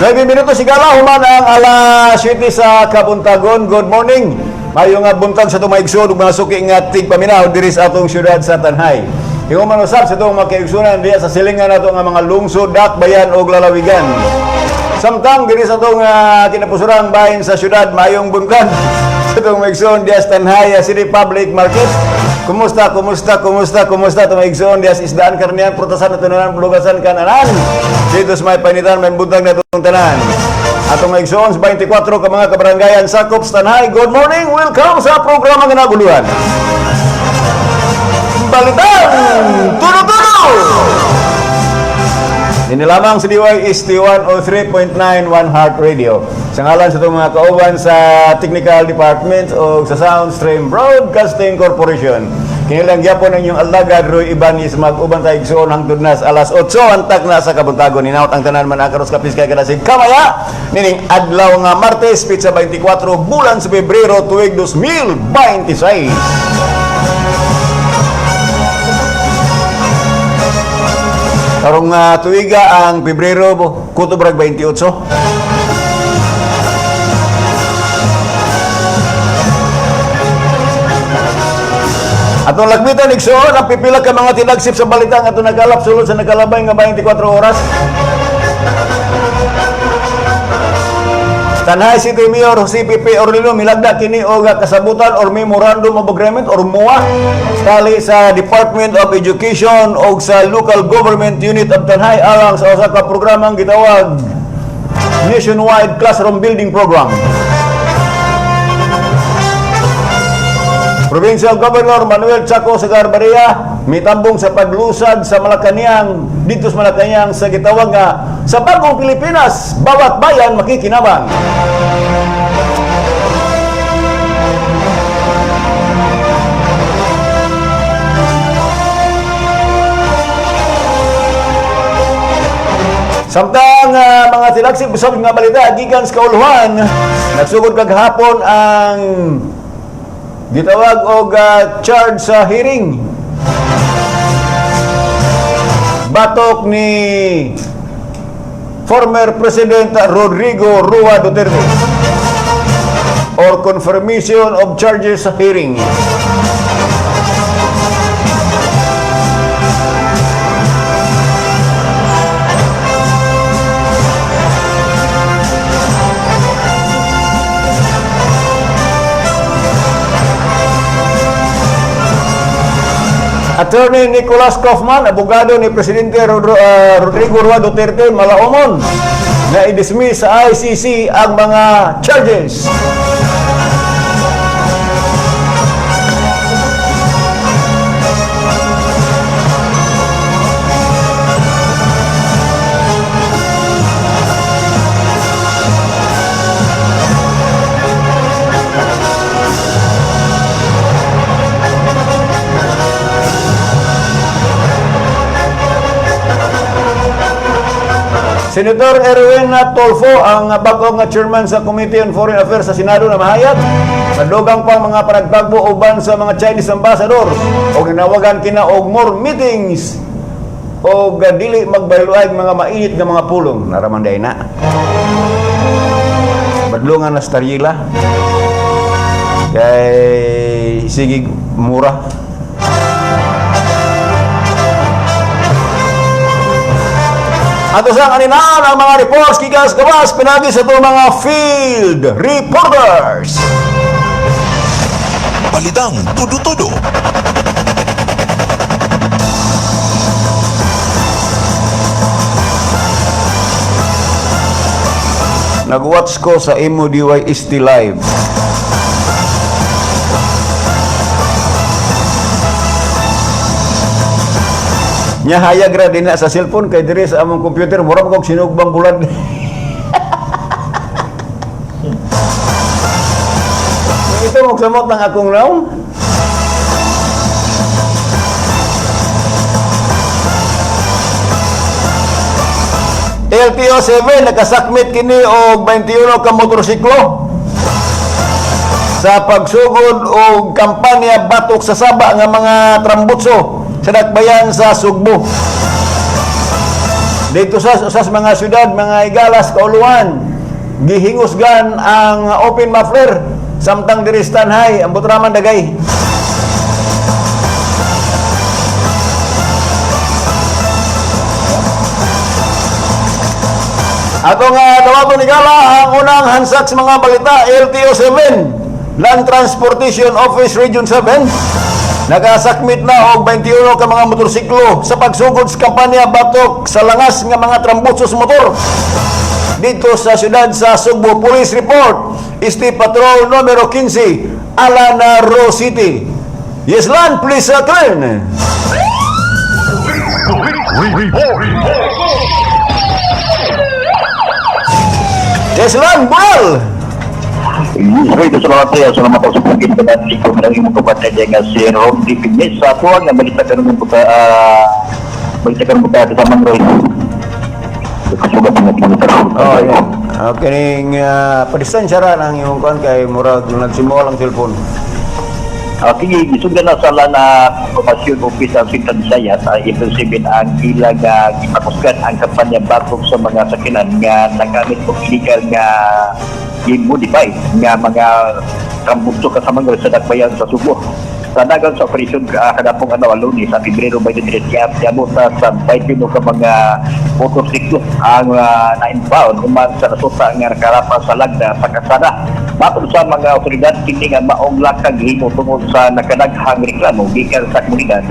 9 minutos sigala human ang alas 7 sa kabuntagon. Good morning. Mayo nga buntag sa tumaigsoon ug mga suki nga tigpaminaw diri sa atong syudad sa Tanhay. Hiuman usab sa itong makaigsunan diya sa silingan nato nga mga lungsod, dakbayan o lalawigan. Samtang diri sa itong kinapusurang bahin sa syudad, mayong buntag sa itong maigsoon diya sa Tanhay City Public Market. Kumusta tumaigsoon diya sa isdaan karniyan, prutasan at tunanan, pulugasan kananan. Dito sa may panitan, may buntag na itong tanan. Atong maigsoon sa 24 ka mga kabarangayan sakop sa Tanhay. Good morning, welcome sa programa nga naguluhan. Balitan! Tuno-tuno! Ini lamang sa DYST 103.91 Heart Radio. Sa ngalan sa itong mga kauban sa Technical Department o sa Soundstream Broadcasting Corporation. Kinilang gyapon ang inyong alagad Roy Ibanez mag-uban tayo igsoon hangtod na sa alas 8 antak na sa kabuntagon. Ninaot ang tanan man akaros kapis kay kadasig kamaya nining adlaw nga Martes pizza 24 bulan sa Pebrero tuig 2026. Karong tuiga ang Pebrero, kuto brag 28. Atong lagmitan igsoon ang pipila ka mga tinagsip sa balita nga atong nagalap sulod sa nakalabay nga 24 oras. Tanhay City Mayor CPP Orlino milagda kini og kasabutan or memorandum of agreement or MOA tali sa Department of Education o sa Local Government Unit of Tanhay alang sa usa ka programang gitawag Nationwide Classroom Building Program. Provincial Governor Manuel Chaco Sagar-Barria mitambong sa paglusad sa Malacañang dito sa Malacañang sa gitawag nga sa bagong Pilipinas bawat bayan makikinabang. Samtang mga tilagsip usab nga balita gikan sa kauluhan nagsugod kaghapon ang gitawag og charge sa hearing batok ni former President Rodrigo Roa Duterte or confirmation of charges sa hearing. Attorney Nicholas Kaufman, abogado ni Presidente Rodrigo Roa Duterte, malaumon na i-dismiss sa ICC ang mga charges. Senator Erwin Tolfo, ang bagong chairman sa Committee on Foreign Affairs sa Senado na mahayag, nadugang pang mga panagtagbo uban sa mga Chinese ambassador o nanawagan kina og more meetings o dili magbayloay mga mainit nga mga pulong. Naramanday na. Badlungan na starila. Kay sige mura. Ato sa kaninaan ang mga reports kikas gawas pinagi sa itong mga field reporters. Balitang tudo-tudo. Nag-watch ko sa imo DYST Live. Nya hayag ra din na sa cellphone kay diri sa among computer mura kog sinugbang bulad. Ito mo samot ng akong round. LTO-7 nakasakmit kini og 21 ka motorsiklo sa pagsugod og kampanya batok sa saba nga mga trambutso sa dakbayan sa Sugbo. dito sa usas mga syudad, mga Igalas, Kauluan, gihingusgan ang open muffler samtang diri sa Tanhay, ambot raman dagay. Ato nga tawagon ni Gala ang unang hansak sa mga balita, LTO 7, Land Transportation Office Region 7. Nakasakmit na og 21 ka mga motorsiklo sa pagsugod sa kampanya batok sa langas nga mga trambutsos motor. Dito sa siyudad sa Sugbo, Police Report, Steve Patrol numero 15, Alanaro City. Yes, Land, please turn. Yes, Land, Bural. Okay, salamat tayo. Salamat tayo sa pagkita na ikaw na yung mga kapatid nga si Ron D. Pines. Sa tuwang nga balita ka naman sa Mangroy. Kasugat ng mga Oh, yeah. Okay, padistansya ra ng iyong kuan kay murag nagsimula ang cellphone. Okay, isugan na sa na Informasyon Office ang Sintan Bisaya sa April 7 ang ilang ipakusgan ang kampanya batok sa mga sakinan nga nagamit o illegal nga i-modify nga mga kambusto kasama nga sa Dakbayan sa Subo. Sa dagan sa operasyon kadapong Lunes sa Pebrero 23 kaya siabot sa 21 ka mga motorsiklo ang na-inbound uman sa nasuta nga nakarapan sa lagda sa kasada. Matod sa mga otoridad, kini nga maong lakang himo tungod sa nakadaghang reklamo gikan sa komunidad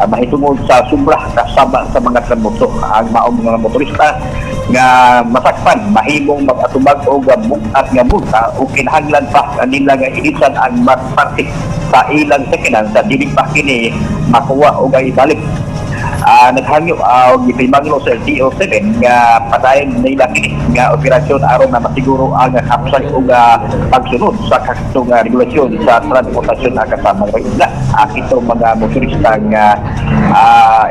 mahitungod sa sobra kasama sa mga transporto. Ang maong mga motorista nga masakpan mahimong mag-atubag o bukat nga multa o kinahanglan pa kanila nga ilisan ang magpartik sa ilang sakinan sa dili pa kini makuha o ibalik. Naghangyo og gipimanglo sa LTO 7 nga padayon nila kini nga operasyon aron na masiguro ang kapsay og pagsunod sa katong regulasyon sa transportasyon ang kasama ng isla. Itong mga motorista nga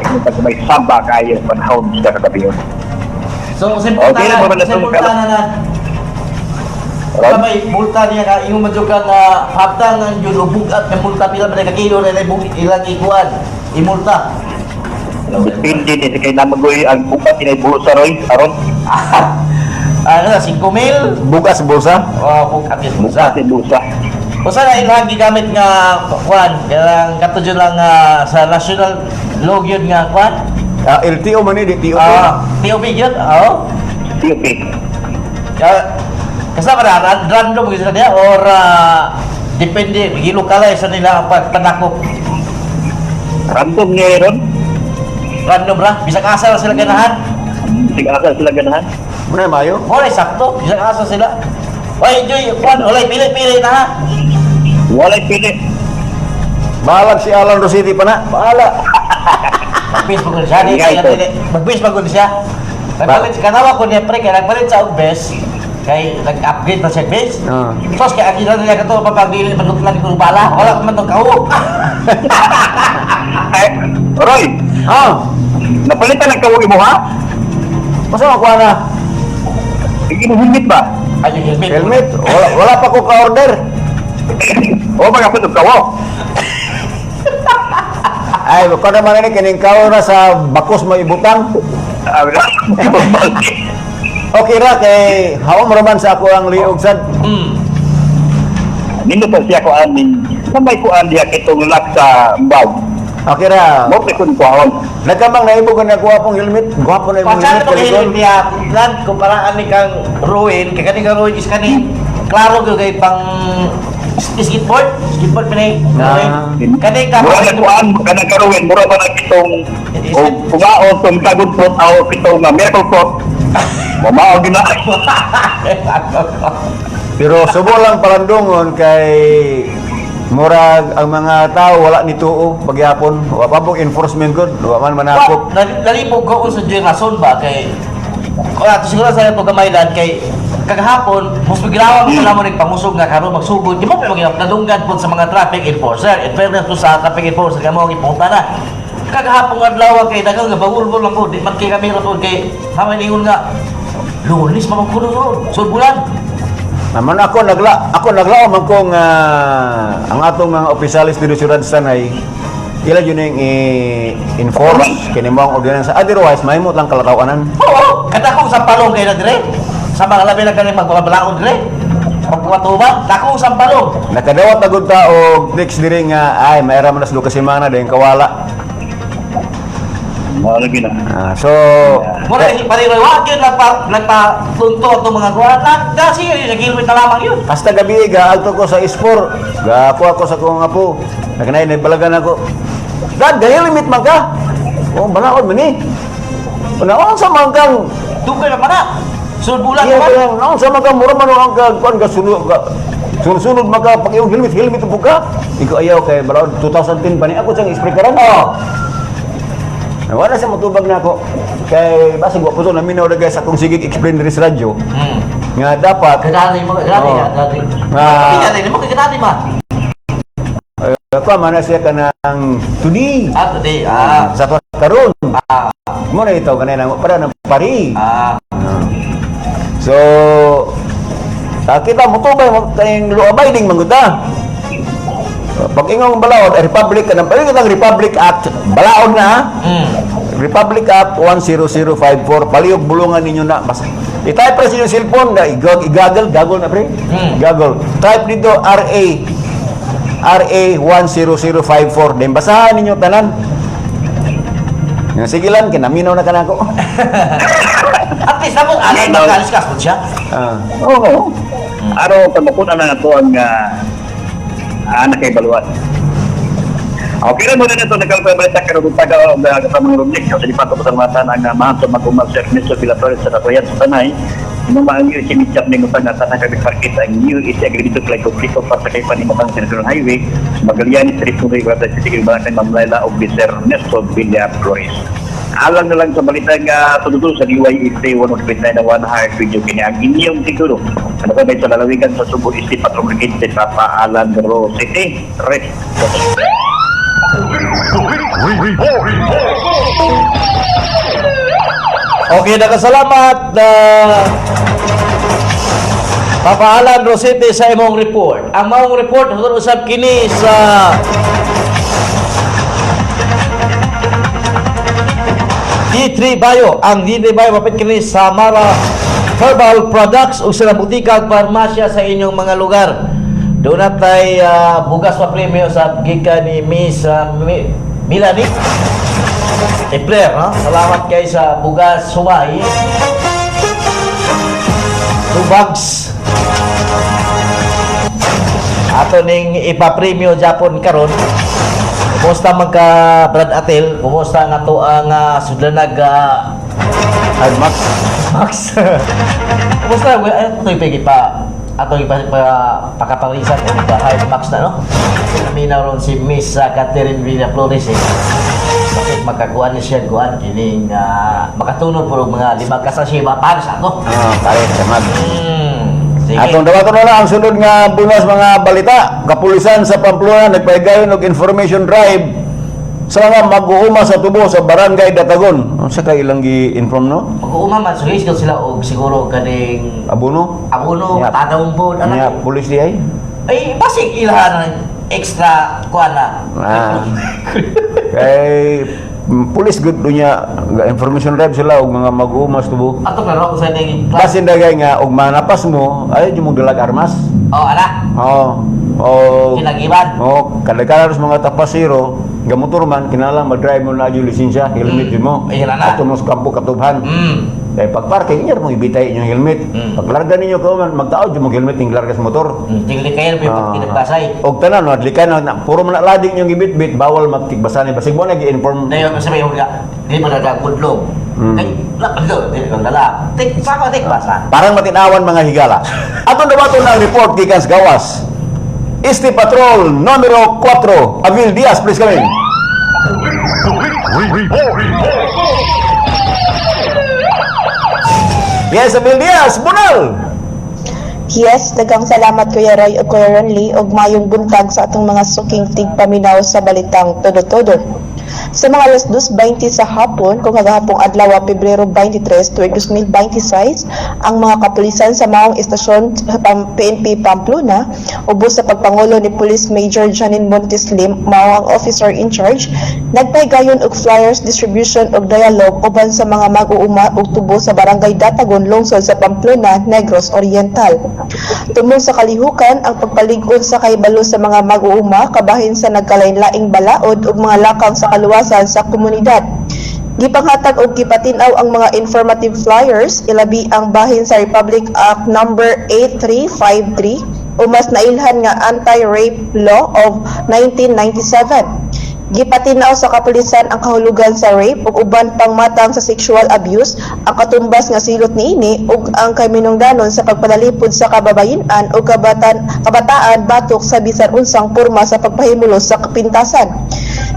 ikutang may samba kayo panahon sa kagabi. So, simple na may multa niya ka, yung madyokan na haptang ng yun, bugat ng multa pila ba na kakilo na ilang ikuan, imulta. Depende din kay namagoy ang bukat inaibuhos sa Roy, aron. Ano na, 5 mil? Bukas sa bulsa. Bukat yung bulsa. Bukat yung bulsa. O sana ilang gigamit nga kuan, kailang kato dyan lang sa national law yun nga kuan. LTO man ni TOP. TOP yun, oo. TOP. Kasama na, random kasi na niya or depende, gilokalize sa nila ang pagpanakop. Random niya ron. Random ra, bisang asa sila ganahan. Bisang asa sila ganahan. Muna mayo. Wala sakto, bisang asa sila. Oy, Joy, kuan, wala pili-pili na ha. Walay pili. Balag si Alan Rositi pa na. Bahala. Mag-base pagod siya, mag-base pagod siya. Nagpalit, kanawa ko niya pre, kaya nagpalit sa base. Kay nag-upgrade na siya base. Sos kaya akila nila kato papagdili magutlan ko bala. Wala ko man tong kawo. Roy. Napalitan ang kawo mo ha? Masa makuha na? Hindi mo helmet ba? Ay, yung helmet. Helmet? Wala pa ko ka-order. O mga punod kawo. Ay, ko naman ni kining kawo na sa bakos mo ibutang. Okay ra kay hawa mo raman sa ako ang liog sad. Nino pa siya ko amin. Samay ko diya kitong lak sa bag. Okay ra. Mo ko kun kuahon. Nagkamang naibog na guwapong helmet. Guwapo na yung Pasal helmet. ko helmet niya, plan kumpara ani kang ruin, kay kani kang ruin is kani klaro gyud kay pang skateboard pinay. Kani ka mura na kuan kana karuwen mura ba na kitong kumaon tong tagon pot aw kitong miracle pot. Mamaw gina. Pero subo lang parandungon kay murag ang mga tao wala ni tuo pagyapon wa pa enforcement gud wa man manakop. Nalipog ko sa Joy Rason ba kay to siguro sa ito gamaylan kay kagahapon mas biglawan mo na mo ning pangusog nga karon magsugod di mo pa magdalunggan pod sa mga traffic enforcer in fairness to sa traffic enforcer kamo gipunta na kagahapon adlaw kay dagang nga bawul-bul lang po di man kay kami ra pod kay hamay ningon nga lunis pa magkuno so bulan. Naman ako naglaom man kong ang atong mga opisyalis dito sa Tanhay ila yun yung i-enforce kini mo ang ordinansa. Otherwise, mahimot lang kalatawanan. Oo, kada kong sampalong kayo na dire. Sa mga labi na ganyan magbabalaon dire. Pagpatuba, nakong sampalong. Nakadawat na gud ta og text diri nga ay mayra man nas Lucas Simana dayong kawala. Lagi na. So Muna pariroy, wag yun nagpatunto itong mga kuha. Kasi yun, nag-ilwit na lamang yun. hasta gabi gaalto ko sa ispor. Gapo ako sa kong apo. Nagnay balagan ako. Dad, dahil limit man ka. Oh, balaod man ni. Unaon sa man kang Dugay na pa na. Sunod bulan iya naman. kaya naon sa man kang mura man ang kuan ka sunod ka. Sunod maka pag iyong helmet po ka. Ikaw ayaw kay balaod 2010 pa ni ako sang isprekaran. Oo. Wala sa motubag na ako. Kay basig wa po to naminaw na guys akong sigig explain diri sa radyo. Nga dapat Kadali mo, kadali Oo. ka, kadali. Ah. Kadali mo, kadali ma. ako man na siya kanang today. Today, Sa karon. Mo na ito kanina para ng pari. So kita motubay mo kayong law abiding manguta. Pag ingong balaod, Republic ka ng Republic Act, balaod na ha? Republic Act 10054, palihog bulungan ninyo na. I-type pa sa inyong cellphone, na i-gaggle na pre. Gaggle. Type dito RA 10054, then basahan ninyo tanan. Nga sige lang, kinaminaw na ka na ako. At least naman, alam na kaliskas mo siya. Oo. Araw, pagmapunan na ito ang nakaibaluan. Okay na muna nito, nagkalpabalita ka rin taga sa mga rumlik. Kasi di pa ito pasalmatan ang mahanto mag-umagsir Mr. Villatores sa Ratoyan sa Tanay. Yung mga new sinitsap ng utang na tanang kami parkit ang new isi agredito play konflikto para sa kay Panimotang Senador Highway sa Magallanes, Territory, Guarda City, Barangay Mamlayla, Officer Nestor Villa Flores. Alang na lang sa balita nga tututo sa DYEP 129 na 1 hard video kini ang inyong siguro. Ano ka sa lalawigan sa Subo East Patrol Brigade sa Paalan Ro City. Rest. Okay, nakasalamat na Papaalan Rosete sa imong report. Ang maong report usab kini sa D3 Bio. Ang D3 Bio mapit kini sa Mara Herbal Products o sa butika farmasya sa inyong mga lugar. Doon natay bugas pa premium sa gikan ni Miss Milani Epler, no? Salamat kay sa bugas sumay. 2 bags. Ato ning ipa-premium Japon karon. Kumusta magka Brad Atel? Kumusta nga to ang sudlanag Max. Max? Kumusta? Ito yung pigi pa ato yung pakaparisan o Hard Max na, no? Naminaw ron si Miss Catherine Villa Flores, eh. Bakit makakuha niya siya kuhan kining makatulong po mga 5 kasasiba para sa ako. Pare, samad. Sige. Atong dawaton na ang sunod nga bunas mga balita. Kapulisan sa Pamplona nagpahigayon og information drive sa mga mag-uuma sa tubo sa Barangay Datagon. Ano sa kay ilang gi-inform no? Mag-uumaman, so sila og siguro kaning Abuno? Abuno, Tadawong po, Niya pulis di ay. ay, basig ilahan ng extra kuha na. Kay pulis good do niya information drive sila og mga mag-uuma sa tubo. Ato pero sa ning Basin dagay nga og manapas mo ay di mo dalag armas. ana, kinagiban. Kada mga tapasiro, gamotor man kinalang mag-drive mo na yung lisensya, helmet din mo. Ayun na. Ato mo sa kampo katubhan. Kaya pag parking niya mo ibitay inyong helmet. Pag larga ninyo ko man magtaod yung helmet ning larga sa motor. Tingli kayo may pinagbasay. Og tanan no adlikan na puro man na lading yung ibit-bit bawal magtigbasan basig mo na gi-inform. Dayo ko sabi mo di mo na budlog. Kay lapad di ko dala. Tik sa basan. Parang matinawan mga higala. Atong dawaton ang report gikan sa gawas. Este Patrol numero 4, Avil Diaz, please come in. Yes, Avil Diaz, bunal! Yes, daghang salamat Kuya Roy o Kuya Ronly og mayong buntag sa atong mga suking tigpaminaw sa balitang todo-todo. Sa mga alas 2:20 sa hapon, kung kagahapong adlaw Pebrero 23 tuig 2026, ang mga kapulisan sa maong istasyon sa PNP Pamplona ubos sa pagpangulo ni Police Major Janine Montes Lim, mao ang officer in charge, nagpaygayon og flyers distribution og dialogue uban sa mga mag-uuma ug tubo sa barangay Datagon, lungsod sa Pamplona, Negros Oriental. Tungod sa kalihukan ang pagpalig-on sa kahibalo sa mga mag-uuma kabahin sa nagkalain-laing balaod ug mga lakaw sa kaluwasan sa komunidad. Gipanghatag og gipatinaw ang mga informative flyers, ilabi ang bahin sa Republic Act number 8353 o mas nailhan nga Anti-Rape Law of 1997. Gipatinaw sa kapulisan ang kahulugan sa rape ug uban pang matang sa sexual abuse, ang katumbas nga silot niini ug ang kaminungdanon sa pagpadalipod sa kababayen-an o kabataan batok sa bisan unsang porma sa pagpahimulos sa kapintasan.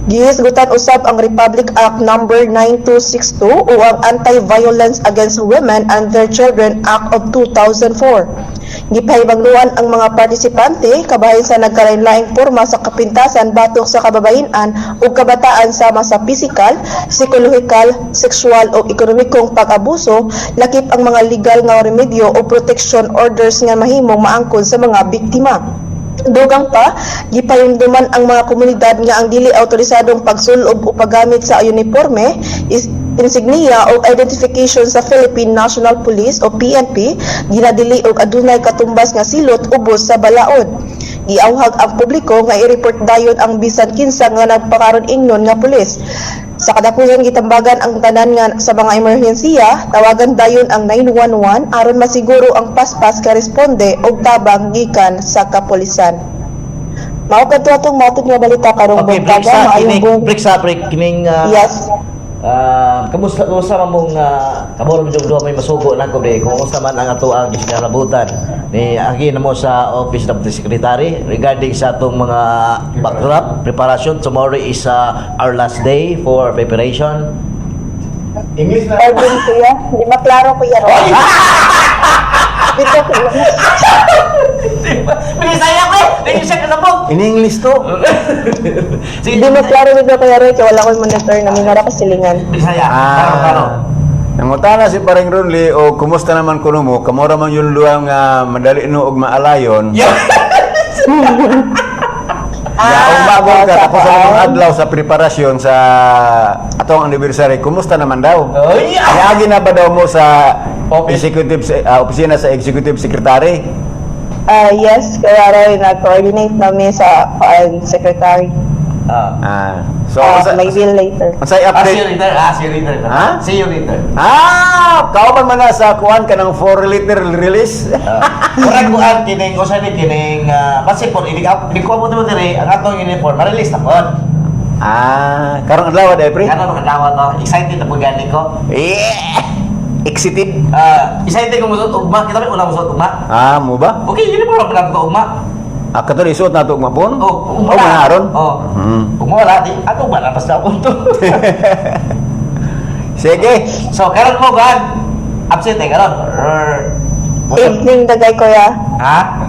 Gihisgutan usab ang Republic Act number 9262 o ang Anti-Violence Against Women and Their Children Act of 2004. Gipahibagluan ang mga partisipante kabahin sa nagkalain-laing porma sa kapintasan batok sa kababayen-an ug kabataan sama sa pisikal, psikolohikal, sexual o ekonomikong pag-abuso, lakip ang mga legal nga remedyo o protection orders nga mahimong maangkon sa mga biktima. Dugang pa, gipayumduman ang mga komunidad nga ang dili awtorisadong pagsulob o paggamit sa uniforme, insignia o identification sa Philippine National Police o PNP, ginadili og adunay katumbas nga silot ubos sa balaod. Giawhag ang publiko nga i-report dayon ang bisan kinsa nga nagpakaron ingnon nga pulis. Sa kadakuhan gitambagan ang tanan nga sa mga emerhensiya, tawagan dayon ang 911 aron masiguro ang paspas ka responde og tabang gikan sa kapulisan. Mao kadto atong matod nga balita karong Okay, break buntaga, sa maayong kining break sa break kining Yes. kamusta man mong kamuro medyo duha may masugo na ko be kumusta man ang ato ang isinalabutan ni agi na mo sa office of the secretary regarding sa atong mga backdrop preparation. Tomorrow is our last day for preparation. English na. Urban kuya, di maklaro kuya ro. Dito kuya. Binisaya ko eh! Siya ka na po! In English to. Sige, Di maklaro dito kuya ro, kaya wala ko monitor na minara kasilingan. Binisaya. Karo. Nangutana si Paring Ronly o kumusta naman kuno mo? Kamura man yung luang madali no og maalayon. Umabot ka tapos ang adlaw sa preparasyon sa atong anniversary. Kumusta naman daw? Oh, yeah! Iagi na ba daw mo sa Office. executive opisina sa executive secretary? Yes, kaya ro, nag-coordinate namin sa secretary. So May bill later. Unsay See you update? later. See you later. Ha? See you later. Kauban man na sa kuan ka ng 4-liter release. Murag ko ang kining usa ni kining passport ini ko mo dire ang atong uniform ma-release na pod. Karong adlaw day pre. Ano man daw to? Excited na pagani ko. Excited. Excited ko mo sa ugma. Kita ba una mo sa ugma? Mo ba? Okay, uniform pa ko ugma. Kato isuot na ito magpon? Oh, manaron? Kung wala, di ako ba napas na punto. Sige. So, karon mo gan absent karon. Evening dagay kuya, Ha?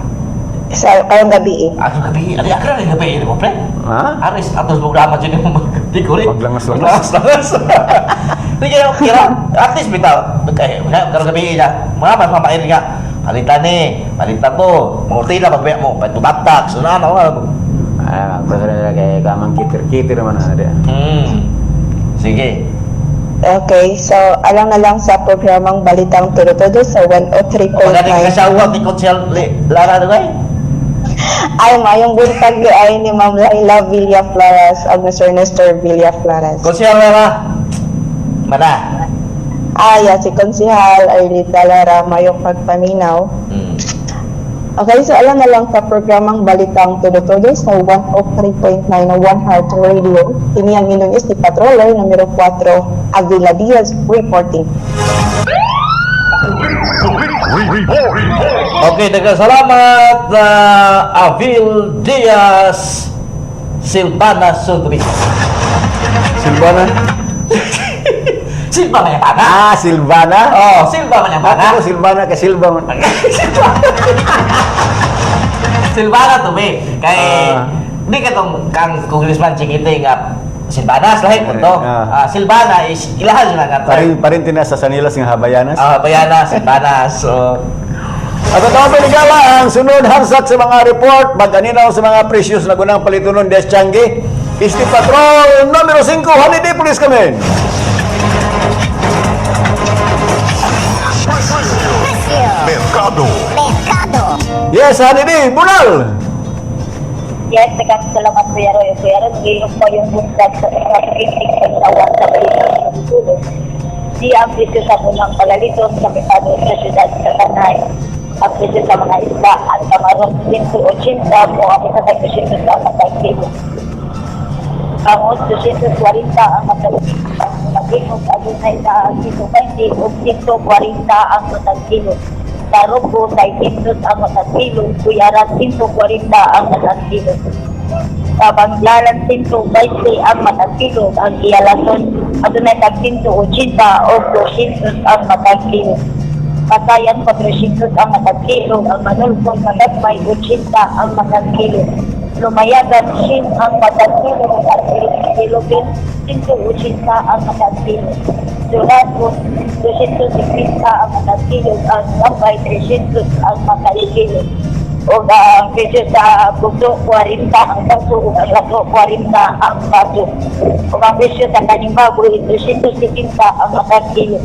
sa karong gabi Ako gabi, ali akra rin gabi mo pre. Aris atos programa jud mo. Di ko rin. Maglangas-langas. Di kaya kira at least bitaw. Kay karon gabi niya. Mga papain nga. Palitan ni, palitan to. Murti na pagbiya mo, patubatak. So na ano. Pagkakala kay kamang kitir-kitir man ada. Sige. Okay, so alang na lang sa programang Balitang Tudo-Todo sa Pagdating ka 103.9. sa uwag ni Konsyal Lara Dugay. Ay, mayong buntag ay ni Ma'am Laila Villaflaras ag Mr. Nestor Villaflaras. Konsyal Lara. Mana? Yes, si Konsihal Arlita Lara mayong pagpaminaw. Okay, so alam na lang sa programang Balitang Tudo-Todo sa 103.9 na One Heart Radio. Kini ang inyong is ni Patroller numero 4, Avila Diaz reporting. Okay, daghang salamat Avil Diaz Silvana Sudri. Silvana? Silva man yung pana? Silvana? Oh, Silva man yung pana? Ako Silvana ka Silva man. Silvana to be. Kay di ka tong kang congressman Chiquite nga Silbanas lahi punto. Silbana is ilahan na nga. Parinti na sa Sanilas nga Habayanas. Bayanas, Silbanas. So At ito ang peligala ang sunod harsat sa mga report mag-aninaw sa mga precious na gunang palitunon des Changi. Isti Patrol numero 5, Holiday Police kami. Mercado. Yes, Holiday, Bunal. Yes, salamat Kuya Roy. Kuya Roy, ngayon po yung buntag sa pagkakinig sa tawag sa Pilipinas. Di ang presyo sa munang palaliton sa Mercado sa siyudad sa Tanay. Ang presyo sa mga isla at kamarong 180 o ang isa sa 200 sa matag kilo. Ang 240 ang matag kilo. Adunay sa 120 o 140 ang matag kilo. Tarong po sa 100 ang matag kilo. Kuyaran 140 ang matag kilo. Banglalan 120 ang matag kilo. Ang Iyalason adunay tag 180 o 200 ang matag kilo. Patayan 400 ang matag kilo. Ang Manulfong Malagmay 80 ang matag kilo. Lumayagan sin ang matag kilo. Ilubin 180 ang matag kilo. Sulat po 250 ang matag kilo. Ang Lambay 300 ang matag kilo. O ang presyo sa puso 40 ang kaso o ang lato 40 ang kaso. O ang presyo sa kanimbaboy 250 ang matag kilo.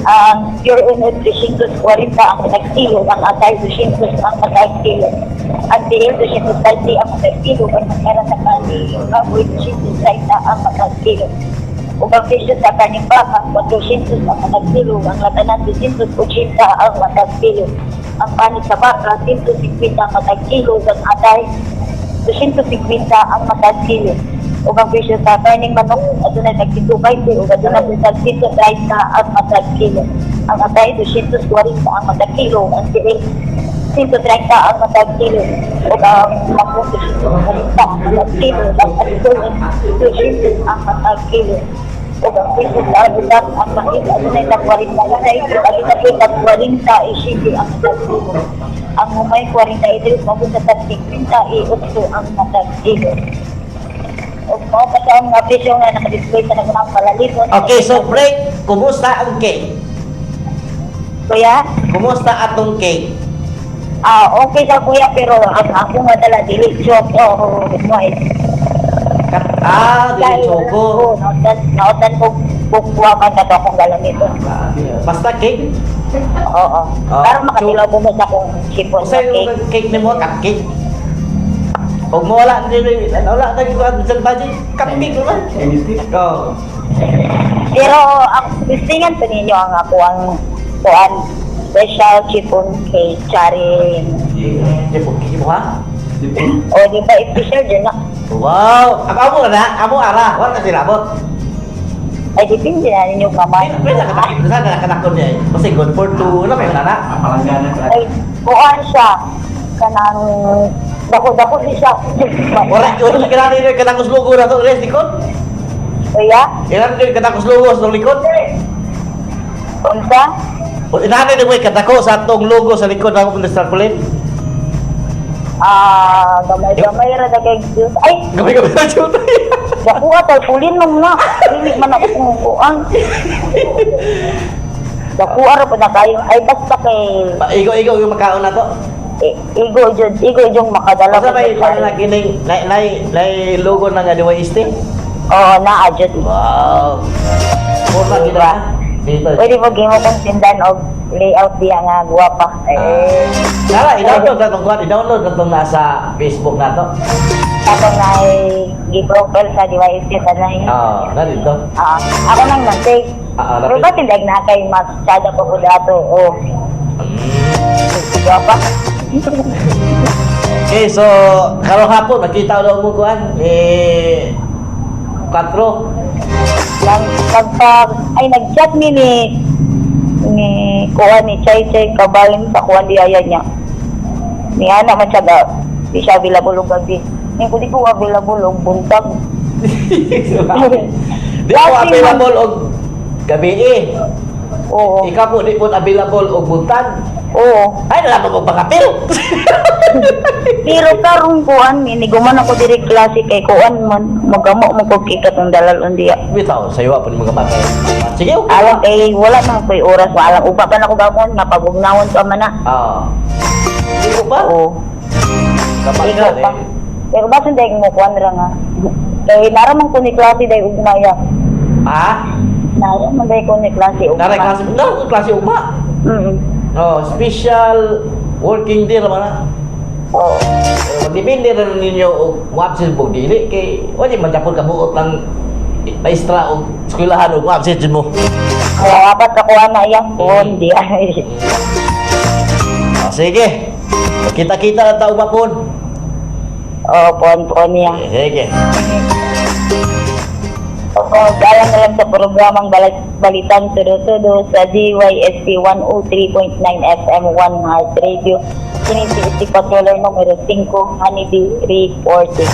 Ang pure unit 340 ang matag kilo. Ang atay 200 ang matag kilo. Ang DL 230 ang matag kilo. Ang matara sa kanimbaboy 230 ang matag kilo. O ang presyo sa kanimbaka 400 ang matag kilo. Ang latanan 280 ang matag kilo. Ang panis sa baka, 150 ang matag kilo. Ang atay, 250 ang matag kilo. O ang presyo sa karning manok, adunay tag 120 o adunay tag 130 ang matag kilo. Ang atay, 240 ang matag kilo. Ang tiil, 130 ang matag kilo. O ang manok, 240 ang matag kilo. Ang atulin, 200 ang matag kilo. O ang presyo sa abutan, ang mahit, adunay tag 40 adunay tag 40 isindi ang matag kilo. Ang umay 43, mabot sa tag 50 ang matag kilo. O mga pa sa mga presyo nga nakadisplay sa nagunang palaliton. okay, so break. Kumusta ang cake? Kuya? Kumusta atong cake? Okay sa kuya pero ako nga dala dili joke o Dili choco. nautan ko bukuha man na to akong galamito. Basta cake. Oo. Para makatilaw mo sa akong sipon Kung sa'yo cake. yung cake ni mo, cupcake. Huwag mo wala na gawin sa budget, cupcake naman. Oo. Pero ang gusto pa ninyo ang ako ang kuan special chipon cake charing. Cake mo ha? O di ba special din na? Wow! Amo na, amo ara. Wala kasi labot. Ay depende na ninyo kamay. Pwede na nakatakon niya eh. Kasi good for two, ano kayo na? Ay kuan siya kanang dako-dako siya. Wala, yung kailangan nyo yung katangos logo na to, Res, likod. Kuya? Kailangan nyo yung katangos logo sa likod. Unsa? Inahanay nyo yung katako sa itong logo sa likod na ako punta sa tarpaulin. Gamay-gamay ra dagay juice. Ay, Gamay-gamay na siya. dako atay pulin mo na. Dili man ako kumukuan. Dako ara pa na kayo. Ay basta kay Igo-igo yung makaon na to. igo jud makadala. Basta may lagi na logo na nga diwa iste. Oo, naa jud. Wow. Pura gid na. Dito. Pwede mo gimo kong tindan og layout diya nga guwapa. Tara, i-download na itong kuhan. I-download na itong nasa Facebook na to. Atong na gi-profile sa device sa nai. Na dito. Ako nang nag-take. Pero ba tindag na kay mas sada pa ko dato o guwapa. Okay, so karong hapon nakita ulo mo kuan 4. Ay nag-chat ni kuha ni Chay Kabalin sa kuha di aya niya. Ni ana man siya di siya available og gabi. Ni ko di ko available og buntag. Di ko available og gabi eh. Oo. Ikaw po di po available og buntag. Oo. Ay, nalaman mo pangapil. Pero karong kuan miniguman ako diri klase kay kuan man magamo mo ko kikat ng dalalon diya. Bitaw, sayo po ni mga bata. Sige, okay. Alam kay wala man ko'y oras wa alam upa pa na ko gapon napabugnawon pa man na. Hindi ko ba? Oo. Kapag Ikaw ka, pa. Pero basin dahil mo kuan ra nga. Kay naramang ko ni klase dahil ugmaya. Naramang dahil ko ni klase ugmaya. Naray klase, no, klase ugma. Special working day naman na. Oo. Pero depende rin ninyo og mo-absent po dili kay wala man japon kabuot lang maestra o eskwelahan og mo-absent mo. Kaya apat ka kuha na iya phone di ay. Sige. Kita-kita ang tao ba po? Oh, phone niya. Sige. Oo, kaya na lang sa programang Balitan Tudo-Tudo sa DYSP 103.9 FM 1 Heart Radio. Sinisi Patroller numero 5, Honeybee Reporting.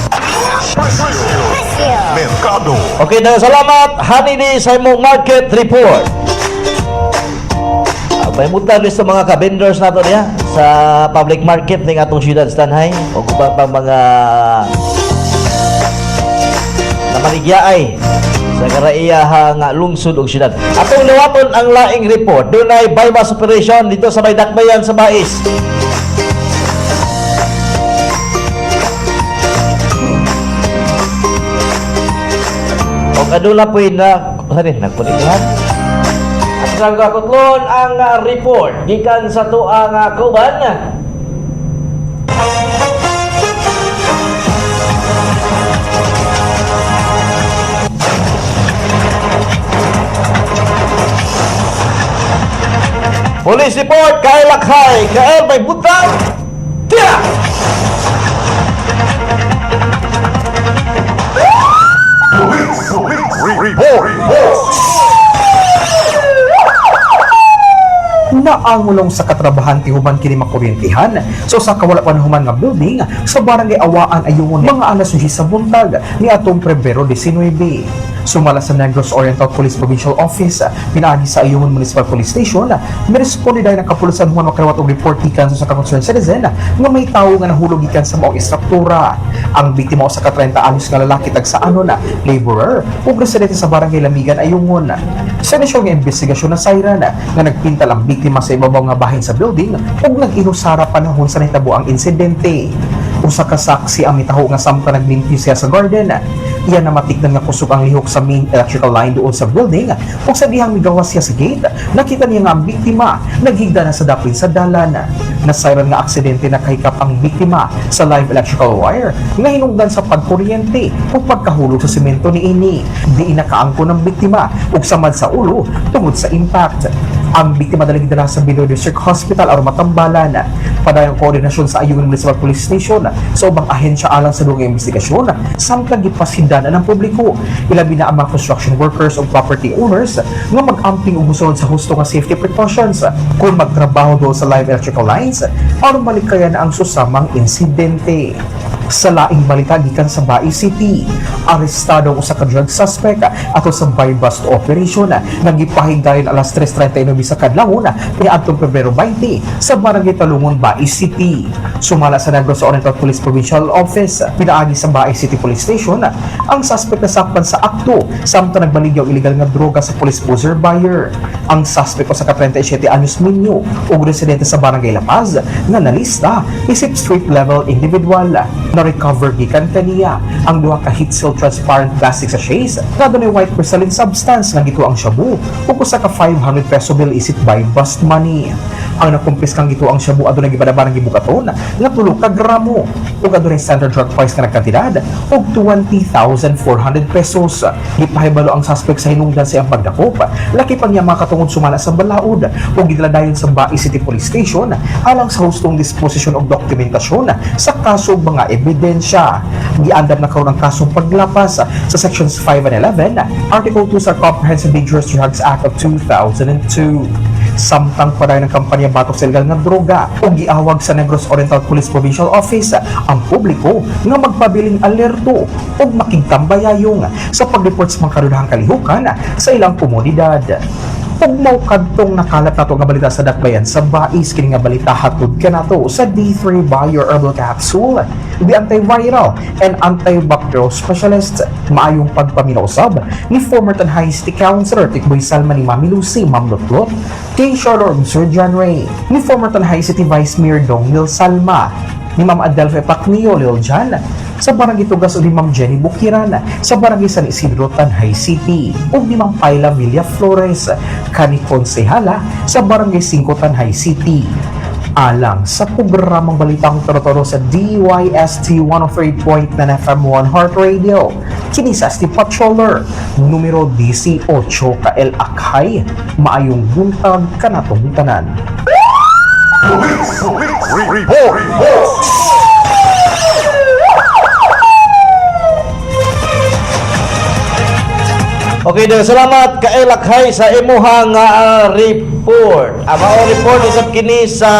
Mercado. Okay, salamat. Honeybee sa imong market report. May mutan sa mga ka-vendors nato niya sa public market ng atong siyudad Stanhay o kubang pang mga namaligyaay sa karaiyahang lungsod o siyudad. Atong liwaton ang laing report. Doon ay bypass operation dito sa may dakbayan sa Bais. O kadula po na nagpunikuhan. At nagkakutlon ang report gikan sa tuang Kuban. Police report kay Lakhay, kay may butang. Tira! Naangulong sa katrabahan ti human kini makuryentihan so sa kawala pa ng human nga building sa barangay Awaan ayungon mga alas 10 sa buntag ni atong Pebrero 19. Sumala sa Negros Oriental Police Provincial Office pinaagi sa Ayungon Municipal Police Station miresponde dahil ng kapulisan human makalawat og report gikan sa concerned citizen nga may tawo nga nahulog gikan sa maong istruktura. Ang biktima sa 30 anyos nga lalaki tag sa anon laborer ug residente sa barangay Lamigan Ayungon. Sa inisyong nga investigasyon na siren nga nagpintal ang biktima sa ibabaw nga bahin sa building ug nag-inusara panahon sa nahitabo ang insidente. Usa ka saksi ang mitaho nga samtang naglimpyo siya sa garden. Iyan na matikdan nga kusog ang lihok sa main electrical line doon sa building ug sa dihang migawas siya sa gate nakita niya nga ang biktima naghigda na sa dapin sa dalan. Nasayran nga aksidente na kahikap ang biktima sa live electrical wire nga hinungdan sa pagkuryente ug pagkahulog sa semento ni ini. Di inakaangko ng biktima ug samad sa ulo tungod sa impact. Ang biktima daling dala sa Binoy District Hospital aron matambalan. Padayong koordinasyon sa Ayungon Municipal Police Station sa ubang ahensya alang sa lugar investigasyon samtang gipasindan ng publiko. Ilabi na ang mga construction workers o property owners nga mag-amping ug musunod sa husto nga safety precautions kung magtrabaho do sa live electrical lines aron malikayan ang susamang insidente. Sa laing balita gikan sa Bai City, arestado ang usa ka drug suspect ato sa buy-bust operation nga gipahigayon alas 3:39 sa kadlawon niadtong Pebrero 20 sa Barangay Talungon, Bai City. Sumala sa Negros Oriental Police Provincial Office, pinaagi sa Bai City Police Station ang suspect nasakpan sa akto samtang nagbaligyaw illegal nga droga sa police buzzer buyer. Ang suspect sa 37 anyos minyo ug residente sa Barangay La Paz nga nalista isip street level individual. Na-recover gikan kaniya ang duha ka heat seal transparent plastic sachets nga dunay white crystalline substance nga gituang shabu ug usa ka 500 peso bill isip buy bust money. Ang nakumpis kang gituang shabu adunay gibadabarang gibukaton nga 3 ka gramo ug adunay standard drug price nga nagkantidad og 20,400 pesos. Gipahibalo ang suspect sa hinungdan sa iyang pagdakop. Laki pa niya makatungod sumala sa balaod ug gidala sa Bai City Police Station alang sa hustong disposisyon og dokumentasyon sa kaso ug mga ebidensya. Giandam na karon ang kasong paglapas sa Sections 5 and 11, Article 2 sa Comprehensive Dangerous Drugs Act of 2002. Samtang padayon ng kampanya batok sa ilegal nga droga ug giawag sa Negros Oriental Police Provincial Office ang publiko nga magpabiling alerto ug makigtambayayong sa pag-report sa mga karudahang kalihukan sa ilang komunidad. Tugmaw kadtong nakalat nato nga balita sa dakbayan sa bais kini nga balita hatod kanato sa D3 Bio Herbal Capsule, the antiviral and antibacterial specialist. Maayong pagpaminausab ni former Tanhay City Councilor Tikboy Salma ni Mami Lucy Ma'am Lutlot, kay Charlotte Sir John Ray, ni former Tanhay City Vice Mayor Dong Lil Salma, ni Ma'am Adelphe Pacnio Lil Jan, sa barangay Tugas o ni Ma'am Jenny Bukiran sa barangay San Isidro Tanhay City, o ni Ma'am Paila Villa Flores kani konsehala sa barangay 5 Tanhay City. Alang sa programang Balitang Toro-Toro sa DYST 103.9 FM 1 Heart Radio, kini sa Asti Patroller numero 18 ka El Akhay. Maayong buntag kanatong tanan. Report. Okay, then salamat ka Elakhay sa imuhang report. Ang mga report isab kini sa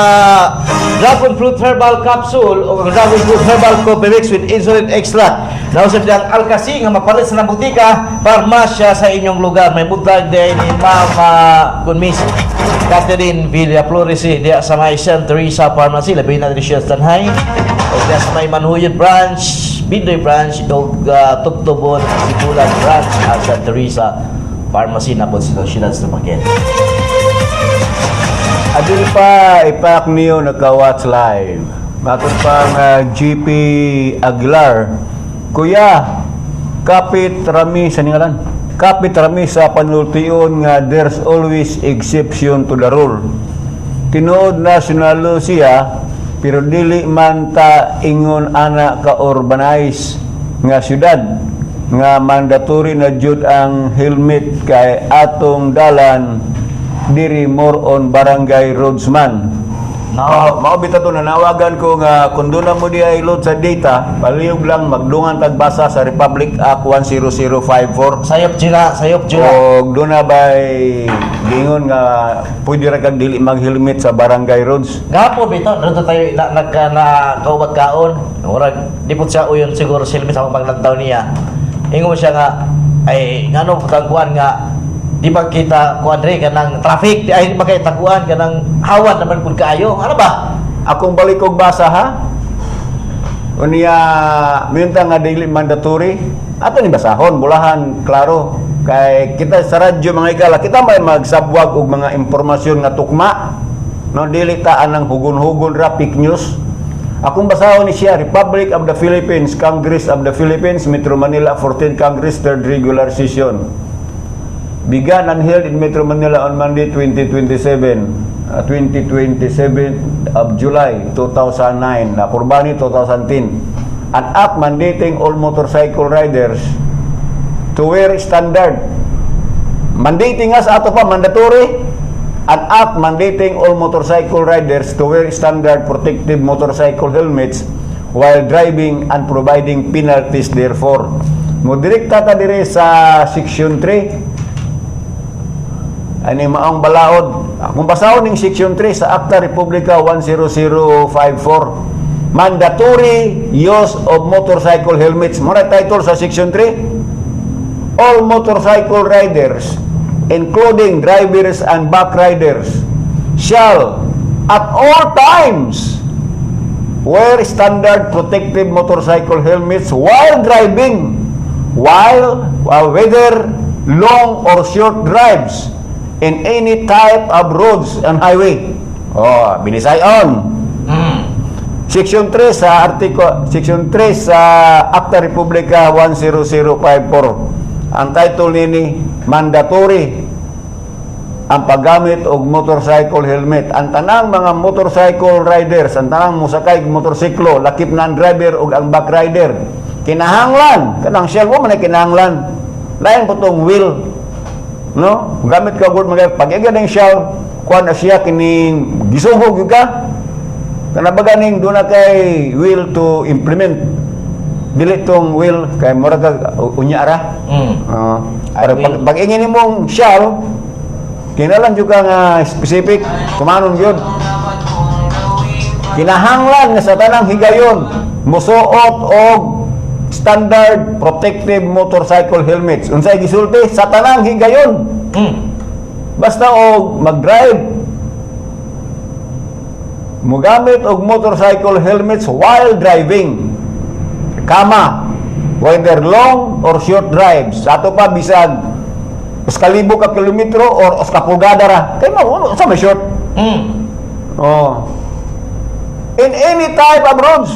Dragon Fruit Herbal Capsule o Dragon Fruit Herbal Coffee Mix with Insulin Extract. Nausap diyang alkasi nga mapalit sa butika, parmasya sa inyong lugar. May buntag din ni Mama Miss Catherine Villa Flores diya sa may St. Teresa Pharmacy, labi na rin siya sa Tanhay. O diya sa may Manhuyod Branch, Bindoy Branch, o Tugtubon, Sibulan Branch at St. Teresa Pharmacy na po sa siyudad sa Marquette. Adil pa ipak niyo naka-watch live. Bakit pang GP Aguilar, Kuya, kapit rami sa ningalan. Kapit rami sa panultiyon nga there's always exception to the rule. Tinuod national law siya, pero dili man ta ingon ana ka urbanize nga syudad nga mandatory na jud ang helmet kay atong dalan diri more on barangay roadsman. Mao bitaw to nanawagan ko nga kun doon na mo di ay load sa data, palihog lang magdungan tagbasa sa Republic Act 10054. Sayop jila. Og doon na bay gingon nga pwede ra kag dili mag-helmet sa barangay roads. Gapo bito, dito tayo kaubag kaon. Murag di po siya uyon siguro silbi sa pagnagtaw niya. Ingon siya nga ay ngano putangkuan nga di ba kita kuadre kanang traffic ay di ba kay taguan kanang hawan naman pud kaayo. Ano ba? Akong balik og basa ha. Unya minta nga dili mandatory. Ato ni basahon bulahan klaro kay kita sa radyo mga ikala kita may magsabwag og mga impormasyon nga tukma. No dili ta anang hugon-hugon ra fake news. Akong basahon ni siya Republic of the Philippines, Congress of the Philippines, Metro Manila 14th Congress 3rd Regular Session. Began and held in Metro Manila on Monday 2027 of July 2009, Kurbani 2010. An act mandating all motorcycle riders to wear standard. Mandating nga sa ato pa, mandatory. An act mandating all motorcycle riders to wear standard protective motorcycle helmets while driving and providing penalties therefore. Modirekta ta dire sa Section 3. Ani maong balaod. Kung basahon ning Section 3 sa Acta Republica 10054, mandatory use of motorcycle helmets. Muna title sa Section 3. All motorcycle riders, including drivers and back riders, shall at all times wear standard protective motorcycle helmets while driving, while whether long or short drives in any type of roads and highway. Oh, binisayon. Section 3 sa Section 3 sa Acta Republica 10054. Ang title nini mandatory ang paggamit og motorcycle helmet. Ang tanang mga motorcycle riders, ang tanang musakay motorsiklo, lakip na ang driver og ang back rider, kinahanglan kanang shell mo man kinahanglan. Lain po tong wheel. No, gamit ka gud mga pag-iga ning shell kuan na siya kining gisugog gyud ka kana baga ning do na kay will to implement dili tong will kay mura ka unya ra para pag-ingi nimong shell kinahanglan jud ka nga specific kumanon gyud kinahanglan nga sa tanang higayon musuot og standard protective motorcycle helmets. Unsay gisulti sa tanang higayon. basta og mag-drive, mugamit og motorcycle helmets while driving. Kama, whether long or short drives. Sa ato pa bisag kalibo ka kilometro or kapulgada ra. Kay mo sa may short. Oh. In any type of roads.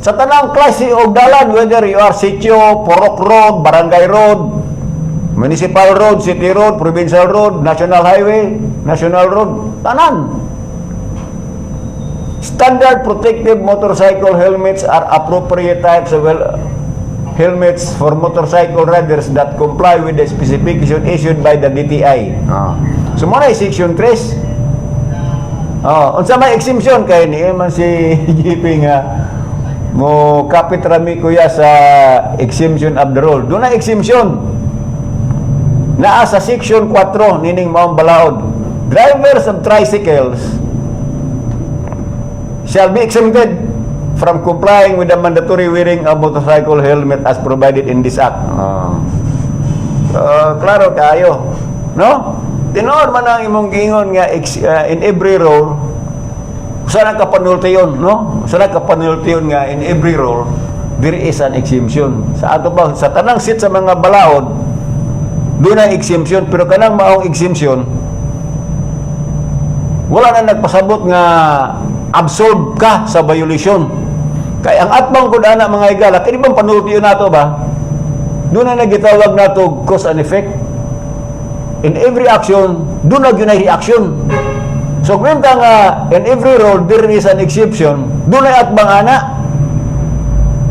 Sa tanang klase og dalan, whether you are sitio, Porok Road, Barangay Road, Municipal Road, City Road, Provincial Road, National Highway, National Road, tanan. Standard protective motorcycle helmets are appropriate types of helmets for motorcycle riders that comply with the specification issued by the DTI. So muna section 3. Unsa may exemption kay ni man si GP nga mo kapit rami kuya sa exemption of the rule. Doon na exemption. Naa sa section 4 nining maong balaod. Drivers of tricycles shall be exempted from complying with the mandatory wearing of motorcycle helmet as provided in this act. Klaro kayo, no? Tinor man ang imong gingon nga in every role, sana ka panulti yun, no? Sana ka panulti yun nga in every role, there is an exemption. Sa ato ba, sa tanang seat sa mga balaod, doon ang exemption, pero kanang maong exemption, wala na nagpasabot nga absorb ka sa violation. Kaya ang atbang ko na mga igala, kaya di bang panultiyo nato ba? Doon na nagitawag nato cause and effect. In every action, doon na yun ay reaction. So kung nga, in every role, there is an exception, doon ay atbang ana.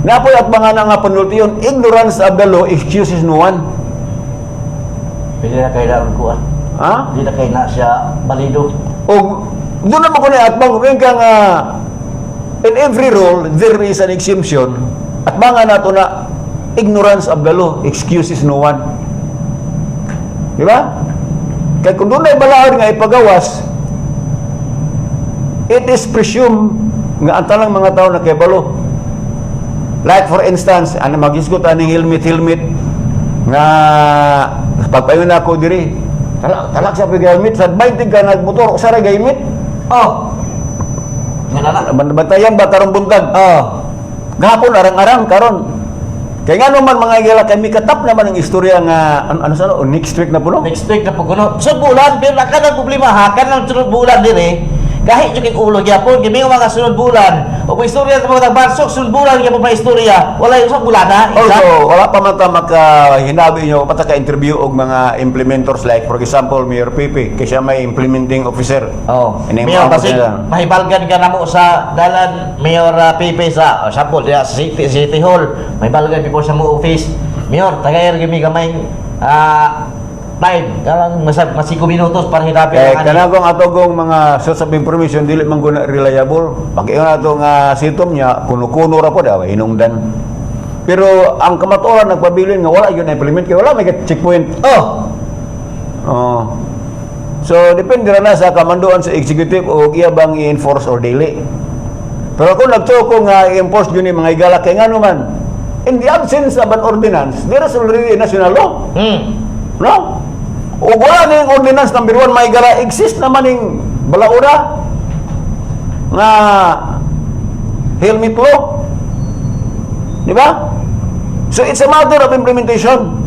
Napoy atbang ana nga panultiyon, ignorance of the law excuses no one. Pili na kayo na ko Ha? Hindi na kayo na siya balido. O doon naman ko na atbang kung nga in every role there is an exemption at mga nato na ignorance of the law excuses no one. Di ba? Kaya kung doon na ibalaod nga ipagawas, it is presumed nga ang talang mga tao na kaibalo. Like for instance, ano mag-isgot aning helmet nga pagpayon na ako diri talak siya pag-helmet sa 20 ka nagmotor o sa helmet. Bantayan ba karong buntag? Gahapon arang-arang karon. Kaya nga naman mga igala kami katap naman ang istorya nga ano sa next week na puno. Next week na po kuno. Sa bulan, pero naka ng problema ha, kan ng sunod bulan din kahit yung ulo gyapon kami mga sunod bulan. O kung istorya sa mga barsok sunod bulan gyapon pa istorya, wala yung sa bulan ha. Also, wala pa man ta makahinabi nyo pa ka interview og mga implementors like for example Mayor Pepe kasi siya may implementing officer. Mayor basig mahibalgan ka namo sa dalan Mayor Pepe sa sample sa City Hall. Mahibalgan before sa mo office. Mayor, tagayer gimi gamay time, kalang mas 5 minutos para hirapin ang kanagong atogong mga source of information dili man guna reliable. Pag-ingon ato nga sitom niya kuno-kuno ra po daw hinungdan. Pero ang kamatuoran nagpabilin nga wala yun implement kay wala may checkpoint. So depende ra na sa kamandoan sa executive o iya bang i-enforce or dili. Pero kung nagtuko nga i-enforce yun yung mga igala kay nga naman in the absence of an ordinance, there is already a national law. No? O wala na yung ordinance number 1 may gara exist naman yung balaura nga helmet law, di ba? So it's a matter of implementation,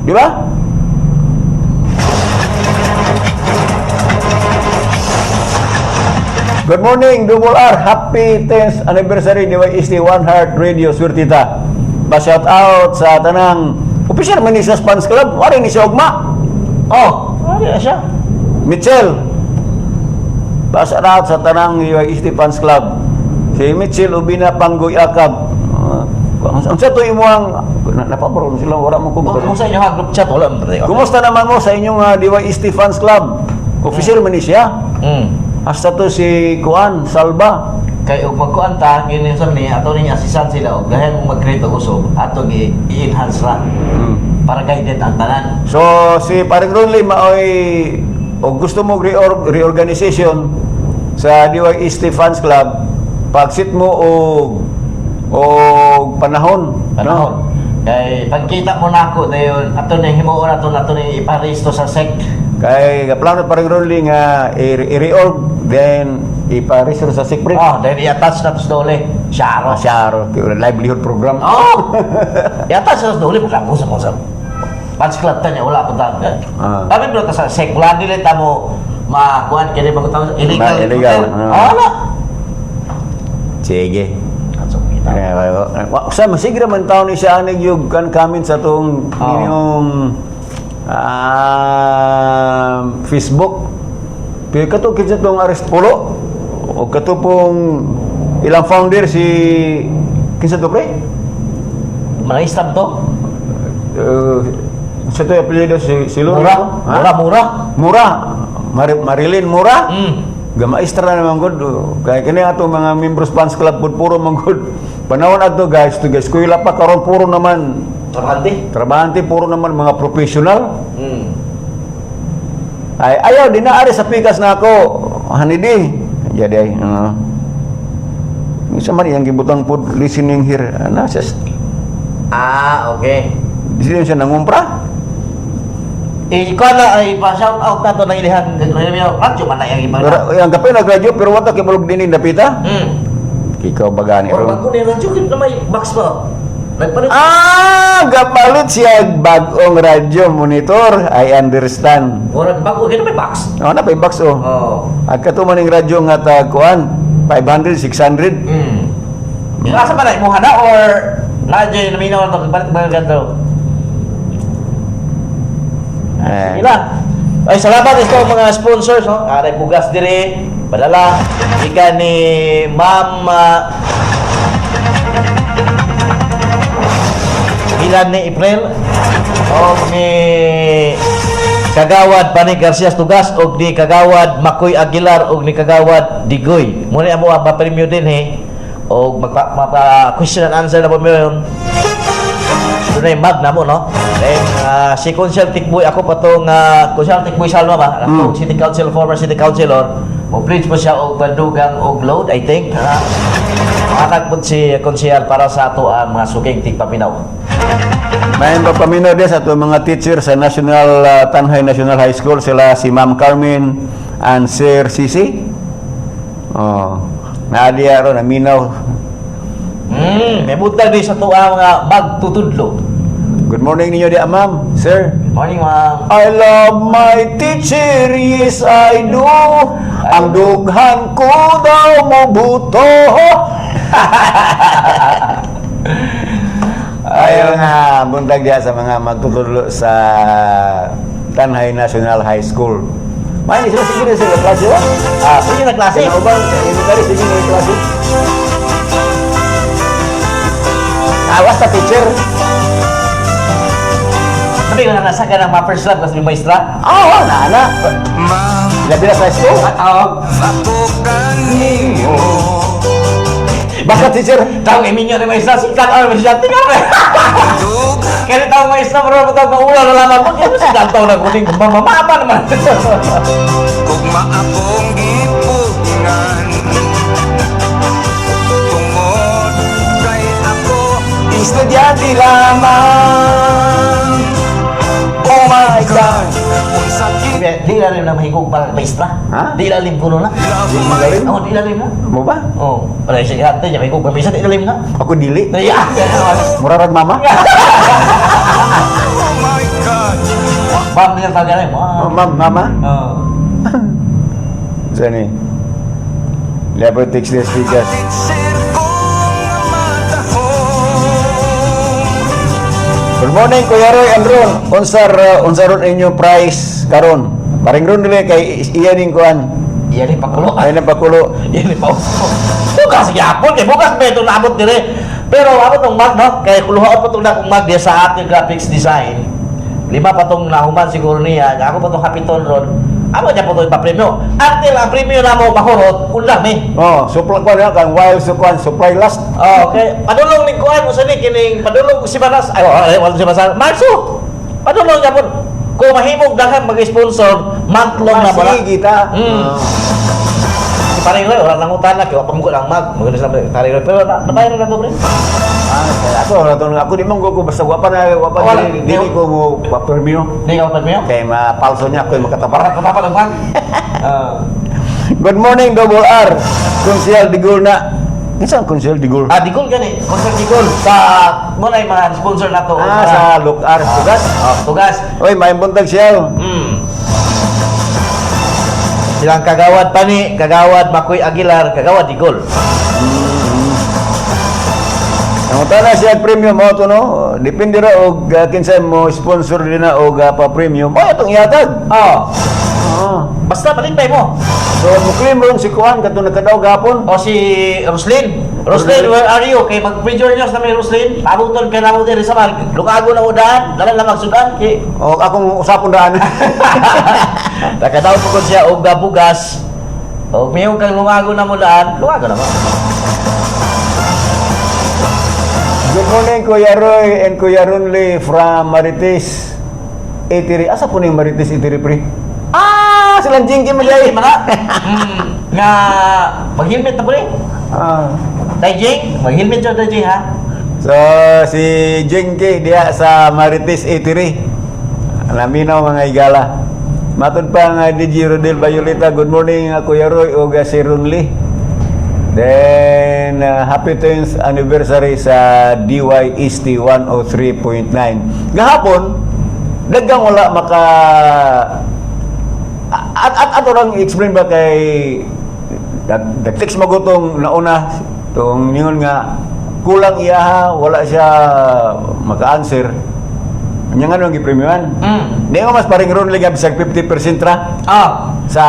di ba? Good morning, Double R. Happy 10th anniversary DYST One Heart Radio Suertita. Ba-shout out sa tanang official Manisas Fans Club. Wari ni siya ugma. Wari na siya. Mitchell. Ba-shout out sa tanang DYST Fans Club. Si Mitchell Ubina Panggoy Akab. Ang sa to imuang napaboron sila wala mo Kung sa inyo ha group chat wala mo. Kumusta naman mo sa inyong DYST Fans Club? Official man ni siya. Hasta to si Kuan Salba. Kay ug magkuanta ngini sa ni ato ni assistant sila og gahay mong mag-create og usog ato i-enhance ra para guided ang tanan. So si Paring Ronly maoy og gusto mo reorganization sa DYST Fans Club pag sit mo og panahon. No? Kay pagkita mo na ako dayon ato ni himuon ato ni iparesto sa SEC. Kay plano pa rin rolling nga i-reorg then ipa-register sa sick break. Oh, then i-attach na to sa dole. Syaro. Masyaro, livelihood program. Oh! I-attach na to sa dole pag lang sa konsep. Punch club ta niya wala pa tawag. Kami bro ta sa SEC wala dili ta mo makuan kini bago tawag illegal. Illegal. Wala. Sige. Sa masigre man taon ni siya anig yung kan comment sa tong inyong Facebook. Pero kato kinsa tong arrest polo o kato pong ilang founder si kinsa to pre? Mangistab to. Sa to apelyido si Luro? Mura. Marilyn Mura? Mm. Gamaistra na naman good. Kaya kini ato mga members fans club puro man good. Panahon ato guys, kuila pa karon puro naman trabahante puro naman mga professional. Ay ayaw dinaari sa pikas na ako. Hanidi. Jadi ay isa man yang gibutang pod listening here. Okay. Di siya nangumpra. Ikaw na ay pa-shout out na to ng ilihan. Radyo man na yung ibang Pero yang kape nagradyo pero wata kay bulog dinin dapita. Ikaw bagani Or ron. bago ni radyo, kit na may box mo. Nagpalit. Gapalit siya bagong radyo monitor. I understand. Or bago, kit na may box. Na pay box oh. Oh. At katuman ning radyo nga ta kuan 500, 600. Asa ba na imuha na or radyo yung naminaw na ito, kagbalit ba yung ganda? Sige lang. Ay, salamat ito mga sponsors, no? Aray bugas dire, padala. Ika ni Ma'am Ilan ni April o ni Kagawad Pani Garcia Tugas o ni Kagawad Makoy Aguilar o ni Kagawad Digoy. Muna mo ang ma-premyo din o magpa-question and answer na po mo yun. Doon ay mag na mo, no? Then, si Council Tikboy, ako pa itong Council Tikboy Salma ba? Ako, City Council, former City Councilor. Mo-preach po siya og bandugang og load, I think. Manag po si Council para sa ato ang mga suking tigpaminaw. May paminaw din sa ato mga teacher sa National Tanhay National High School. Sila si Ma'am Carmen and Sir Sisi. Naadiya ron, naminaw. May butang din sa ito ang mga magtutudlo. Good morning ninyo di ma'am, sir. Good morning, ma'am. I love my teacher, yes I do. Ang dughan ko daw mo buto. Ayaw nga, buntag diya sa mga magtutudlo sa Tanhay National High School. May sila sige na sila klase ba? Sige na klase. Kinaubang, hindi sige na klase. Awas sa teacher. Sabi ko na nasa ka ng first love kasi may maestra. Oo, naana. Labi na sa school? Oo. Bakit teacher? Taong iminyo ni maestra, sikat ang maestra. Tingnan mo. Kaya taong maestra, pero matawag na ulan na lamang mo. Kaya sikat taong naguling. Mamamapa naman. Kung maapong ipunan tungod kay ako Estudyante lamang. Oh my God. kung sakit Di lalim na mahigog para maestra. Ha? Di lalim ko na. Malalim? Oo, di lalim na. Mo ba? Oo. Wala yung sigante niya, mahigog para maestra, di lalim na. Ako dili. Naya. Murarag mama? oh my God Ma'am, niya talaga mo. Oh, mama? Oo. Saan eh? Level takes this because teacher kong matahong good morning, Kuya Roy and Ron. Unsar ron inyong price karon. Paring ron nila kay iyan yung kuhan. Iyan yung pakulo. Ay na pakulo. Iyan yung pakulo. Bukas, yapon. Kaya bukas may ito naabot dire. Pero abot ng mag, no? Kaya kuluhaan pa itong na kong mag diya sa ating graphics design. 5 pa itong nahuman siguro niya. Ako pa itong kapiton ron. Amo niya po itong ipapremyo. Until ang premyo na mo mahurot, ulam Oh, supply ko na kan while supply last. Okay. Padulong ni Kuan mo sa ni kining padulong si Manas. Ay, wala si Manas. Marso. Padulong niya po. Kung mahimog daghang mag-sponsor, month-long na pala. Sige kita. Si Paring Roy, wala nang utana, kaya pamuko lang mag. Magalis lang, Paring Roy. Pero nabayaran na to, pre. Ako di mong ko basta wapa Wala. di ko mo papermino. Hindi ka pa niyo? Kaya mapalso niya ako yung makataparan. Para kapapal lang. Good morning, Double R. Konsyal Digul na. Isang Konsyal Digul. Digol gani. Concert Digol. Sa muna yung mga sponsor na to. Sa Lukar, Tugas. Tugas. Oy, may buntag siya. Silang Kagawad Pani, Kagawad Makoy Aguilar, Kagawad Digol. Namunta na siya premium mo to, no? Depende ra og kinsa mo sponsor din na og pa-premium. Oh, itong ihatag. Basta palintay mo. So, muklim ron si Kuan kato nagkadaw gapon. O si Roslyn. Roslyn, where are you? Kay mag-major news na may Roslyn. Pabuton ka na mo din sa mag. Lukago na udaan. Dala lang magsudan. Kay O akong usapon daan. nakadaw po ko siya og bugas. O mayroon kang lumago na mo daan. Lumago na mo. Good morning, Kuya Roy and Kuya Runley from Marites Itiri. Asa po na yung Marites Itiri, pre? Silang jingki mo Ay, dyan. mana? Nga mag-helmet na po rin. Tay Jing, mag-helmet dyan Tay Jing ha. So, si Jingki diya sa Marites Itiri. Laminaw mga igala. Matod pa nga DJ Rodel Bayolita. Good morning, Kuya Roy o si Runley. Then, happy 10th anniversary sa DYST 103.9. Gahapon, dagang wala maka... At orang explain ba kay... Nag-text mo ko itong nauna, itong ningon nga, kulang iyaha, wala siya maka-answer. Nya nga nung gipremyuhan. Di nga mas paring ron nga bisag 50% ra sa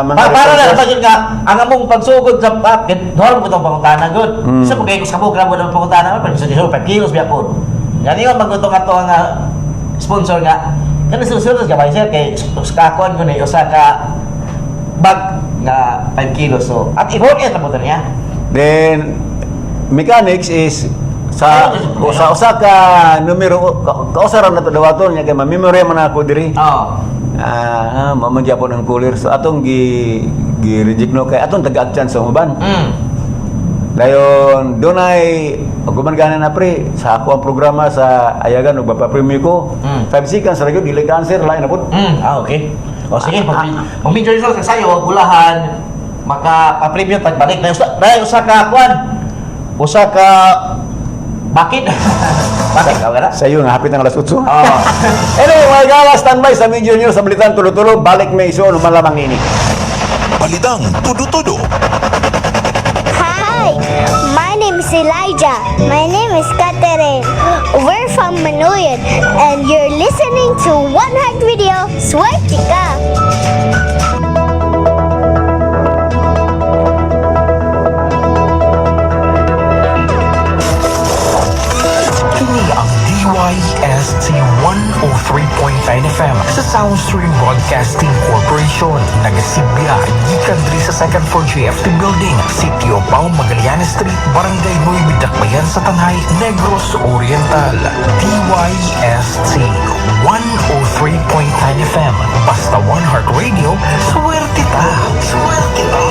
mga Para na resources. pagin nga, ang among pagsugod sa pakit, norm ko itong pangutanan good. Isa po kayo sa buka mo ng pangutanan, pag sa 5 kilos biya po. Yan yung magutong ato ang sponsor nga. Kasi susunod ka ba, sir, kay kakon ko na usa ka bag nga 5 kilos. So, at i-work na po niya. Then mechanics is sa usa ka numero kausaran na to dawaton nya kay ma-memory man ako diri. Mamangya po ng cooler. So atong gi-reject no kay atong taga-action sa uban. Dayon dunay gumangana na pre sa ako ang programa sa Ayagan ug papremyo ko. 5 seconds ra gyud dili cancer lain na pud. Okay. O sige, mag-major results sa sayo, ulahan, maka-premium pagbalik na usa ka kwan. Usa ka bakit? Bakit ka wala? Sa iyo nga hapit ang alas 8. Anyway, mga gala, standby sa Medyo News sa Balitan Tulo-Tulo. Balik may iso, malamang nini. Balitang tudo-tudo. Hi, my name is Elijah. My name is Catherine. We're from Manoyan, and you're listening to One Heart Radio. Swerte ka! Kini ang DYST 103.9 FM sa Soundstream Broadcasting Corporation. Nagasibya, gikan diri sa second floor GFT Building, Sitio Pao, Magallanes Street, Barangay Nueve, Dakbayan sa Tanhay, Negros Oriental. DYST 103.9 FM. Basta One Heart Radio, swerte ta! Swerte ta!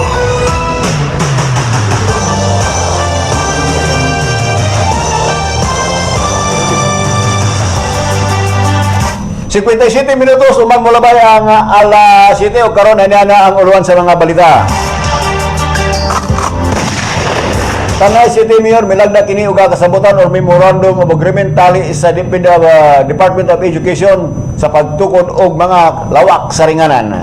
57 minutos, umang mulabay ang alas 7 o karon na ang uluan sa mga balita. Tanay City Mayor milagda kini uga kasabutan or memorandum of agreement tali sa Department of Education sa pagtukod og mga lawak sa ringanan.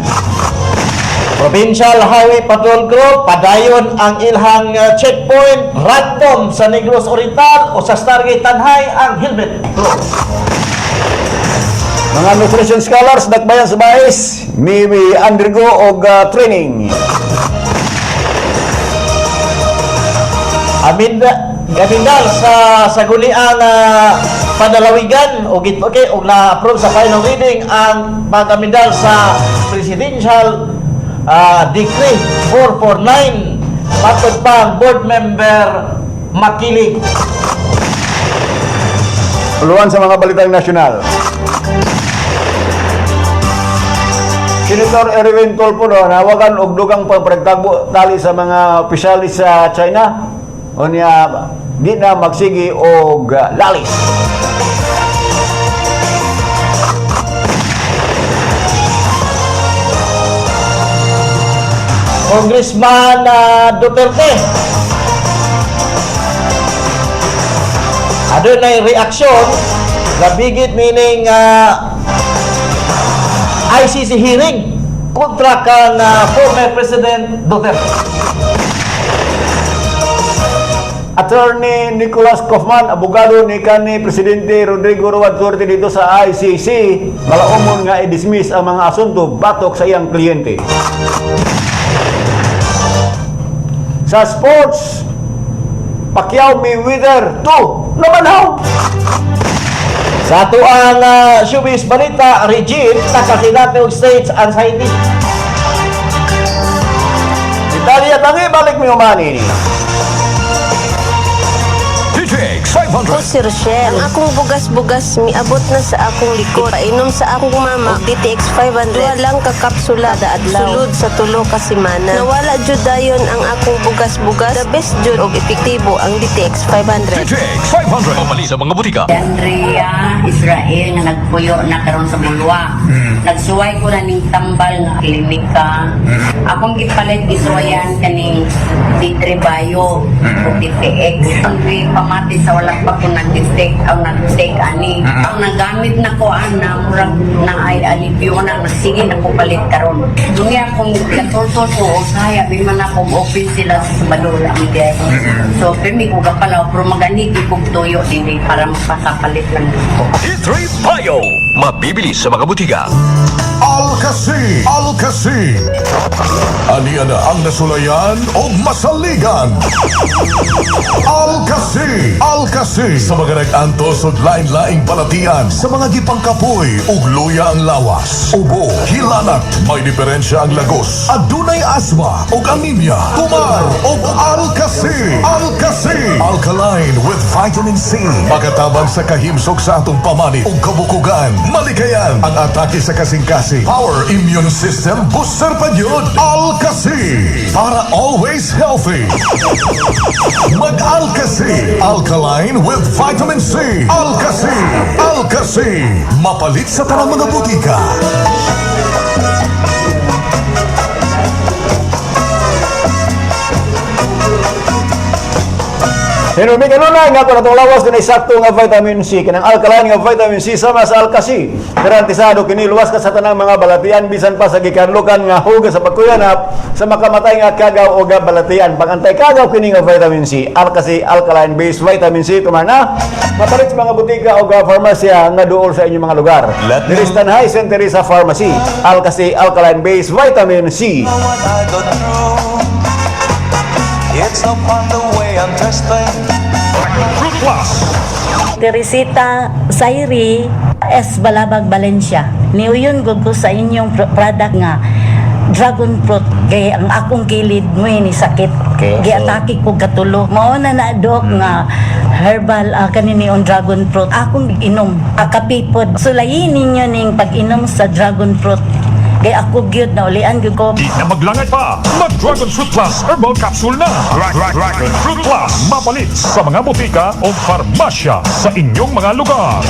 Provincial Highway Patrol Group padayon ang ilhang checkpoint random sa Negros Oriental o sa Stargate Tanhay ang helmet group. Mga nutrition scholars dakbayan sa bahis ni undergo og training. Gamindal sa guliang padalawigan o gitpake og na-approve sa final reading ang paggamindal sa Presidential Decree 449 matod pa ang board member Makiling. Uluan sa mga balitang nasyonal. Senator Erwin Tulfo nawagan og dugang pagpregtagbo tali sa mga opisyalis sa China. O niya di na magsigi og lalis. Congressman Duterte. Adunay reaksyon nabigit meaning ICC hearing kontra kang former President Duterte. Attorney Nicholas Kaufman, abogado ni kanhi Presidente Rodrigo Roa Duterte dito sa ICC, malaumon nga i-dismiss ang mga asunto batok sa iyang kliyente. Sa sports, Pacquiao Mayweather 2 namanhaw. Sa ato ang showbiz balita, Regine nakakinati og stage anxiety. Italia tangi balik mi umani ni. DJX 500. Si Rochelle, ang akong bugas-bugas miabot na sa akong likod. Painom sa akong mama og DTX 500. Duha lang ka kapsula da adlaw. Sulod sa tulo ka semana. Nawala jud dayon ang akong bugas-bugas. The best jud og epektibo ang DTX 500. DJX 500. Pamali sa mga butika. Andrea Israel nga nagpuyo na karon sa Bulwa. Nagsuway ko na ning tambal nga klinika. Akong gipalit gisuwayan kaning D3 Bio o DTX. Ang pamati sa wala pa ko nag-stake ang nag-stake ani. Ang nagamit na ko ana murag na ay alipyo na sige na ko palit karon. Dunya akong katultol ko o saya may man akong open sila sa Badula Miguel. So pimi ko kapalaw pero magani kog tuyo din para mapasapalit lang ko. D3 Bio. Mabibili sa mga butika. Alcasi! Alcasi! Aniya na ang nasulayan o masaligan. Alcasi! Alcasi! Sa mga nag-antos o lain-laing palatian, sa mga gipangkapoy ug luya ang lawas, ubo, hilanat, may diferensya ang lagos, adunay asma ug anemia, tumar ug Alcasi! Alcasi! Alkaline with vitamin C. Pagkatabang sa kahimsok sa atong pamani ug kabukugan, malikayan ang atake sa kasing-kasing. Power immune system booster pa yun. Alcasi para always healthy. Mag-Alcasi. Alkaline with vitamin C. Alcasi. Alcasi. Mapalit sa tarang mga butika. Pero may kanunay nga kung natong lawas din ay sakto nga vitamin C. Kanang alkaline nga vitamin C sama sa Alcasi. Garantisado kini luwas ka sa tanang mga balatian bisan pa sa gikanlukan nga hugas sa pagkuyanap sa makamatay nga kagaw o balatian. Pagantay kagaw kini nga vitamin C. Alcasi alkaline based vitamin C tumana. Mapalit sa mga butika o farmasya nga duol sa inyong mga lugar. Diris Tanhay St. Teresa Pharmacy. Alcasi alkaline based vitamin C. It's no fun the way I'm dressed, Fruit Plus. Teresita Sairi S. Balabag, Valencia. Niuyon gud ko sa inyong product nga dragon fruit kay ang akong kilid mo ni sakit. Giatake ko katulo. Mao na dok nga herbal kanini on dragon fruit. Akong inom akapipod. Sulayin ninyo ning pag-inom sa dragon fruit. Kay ako gyud na ulian gyud ko. Di na maglangay pa. Mag-Dragon Fruit Plus Herbal Capsule na. Dragon Fruit Plus. Mapalit sa mga butika o farmasya sa inyong mga lugar.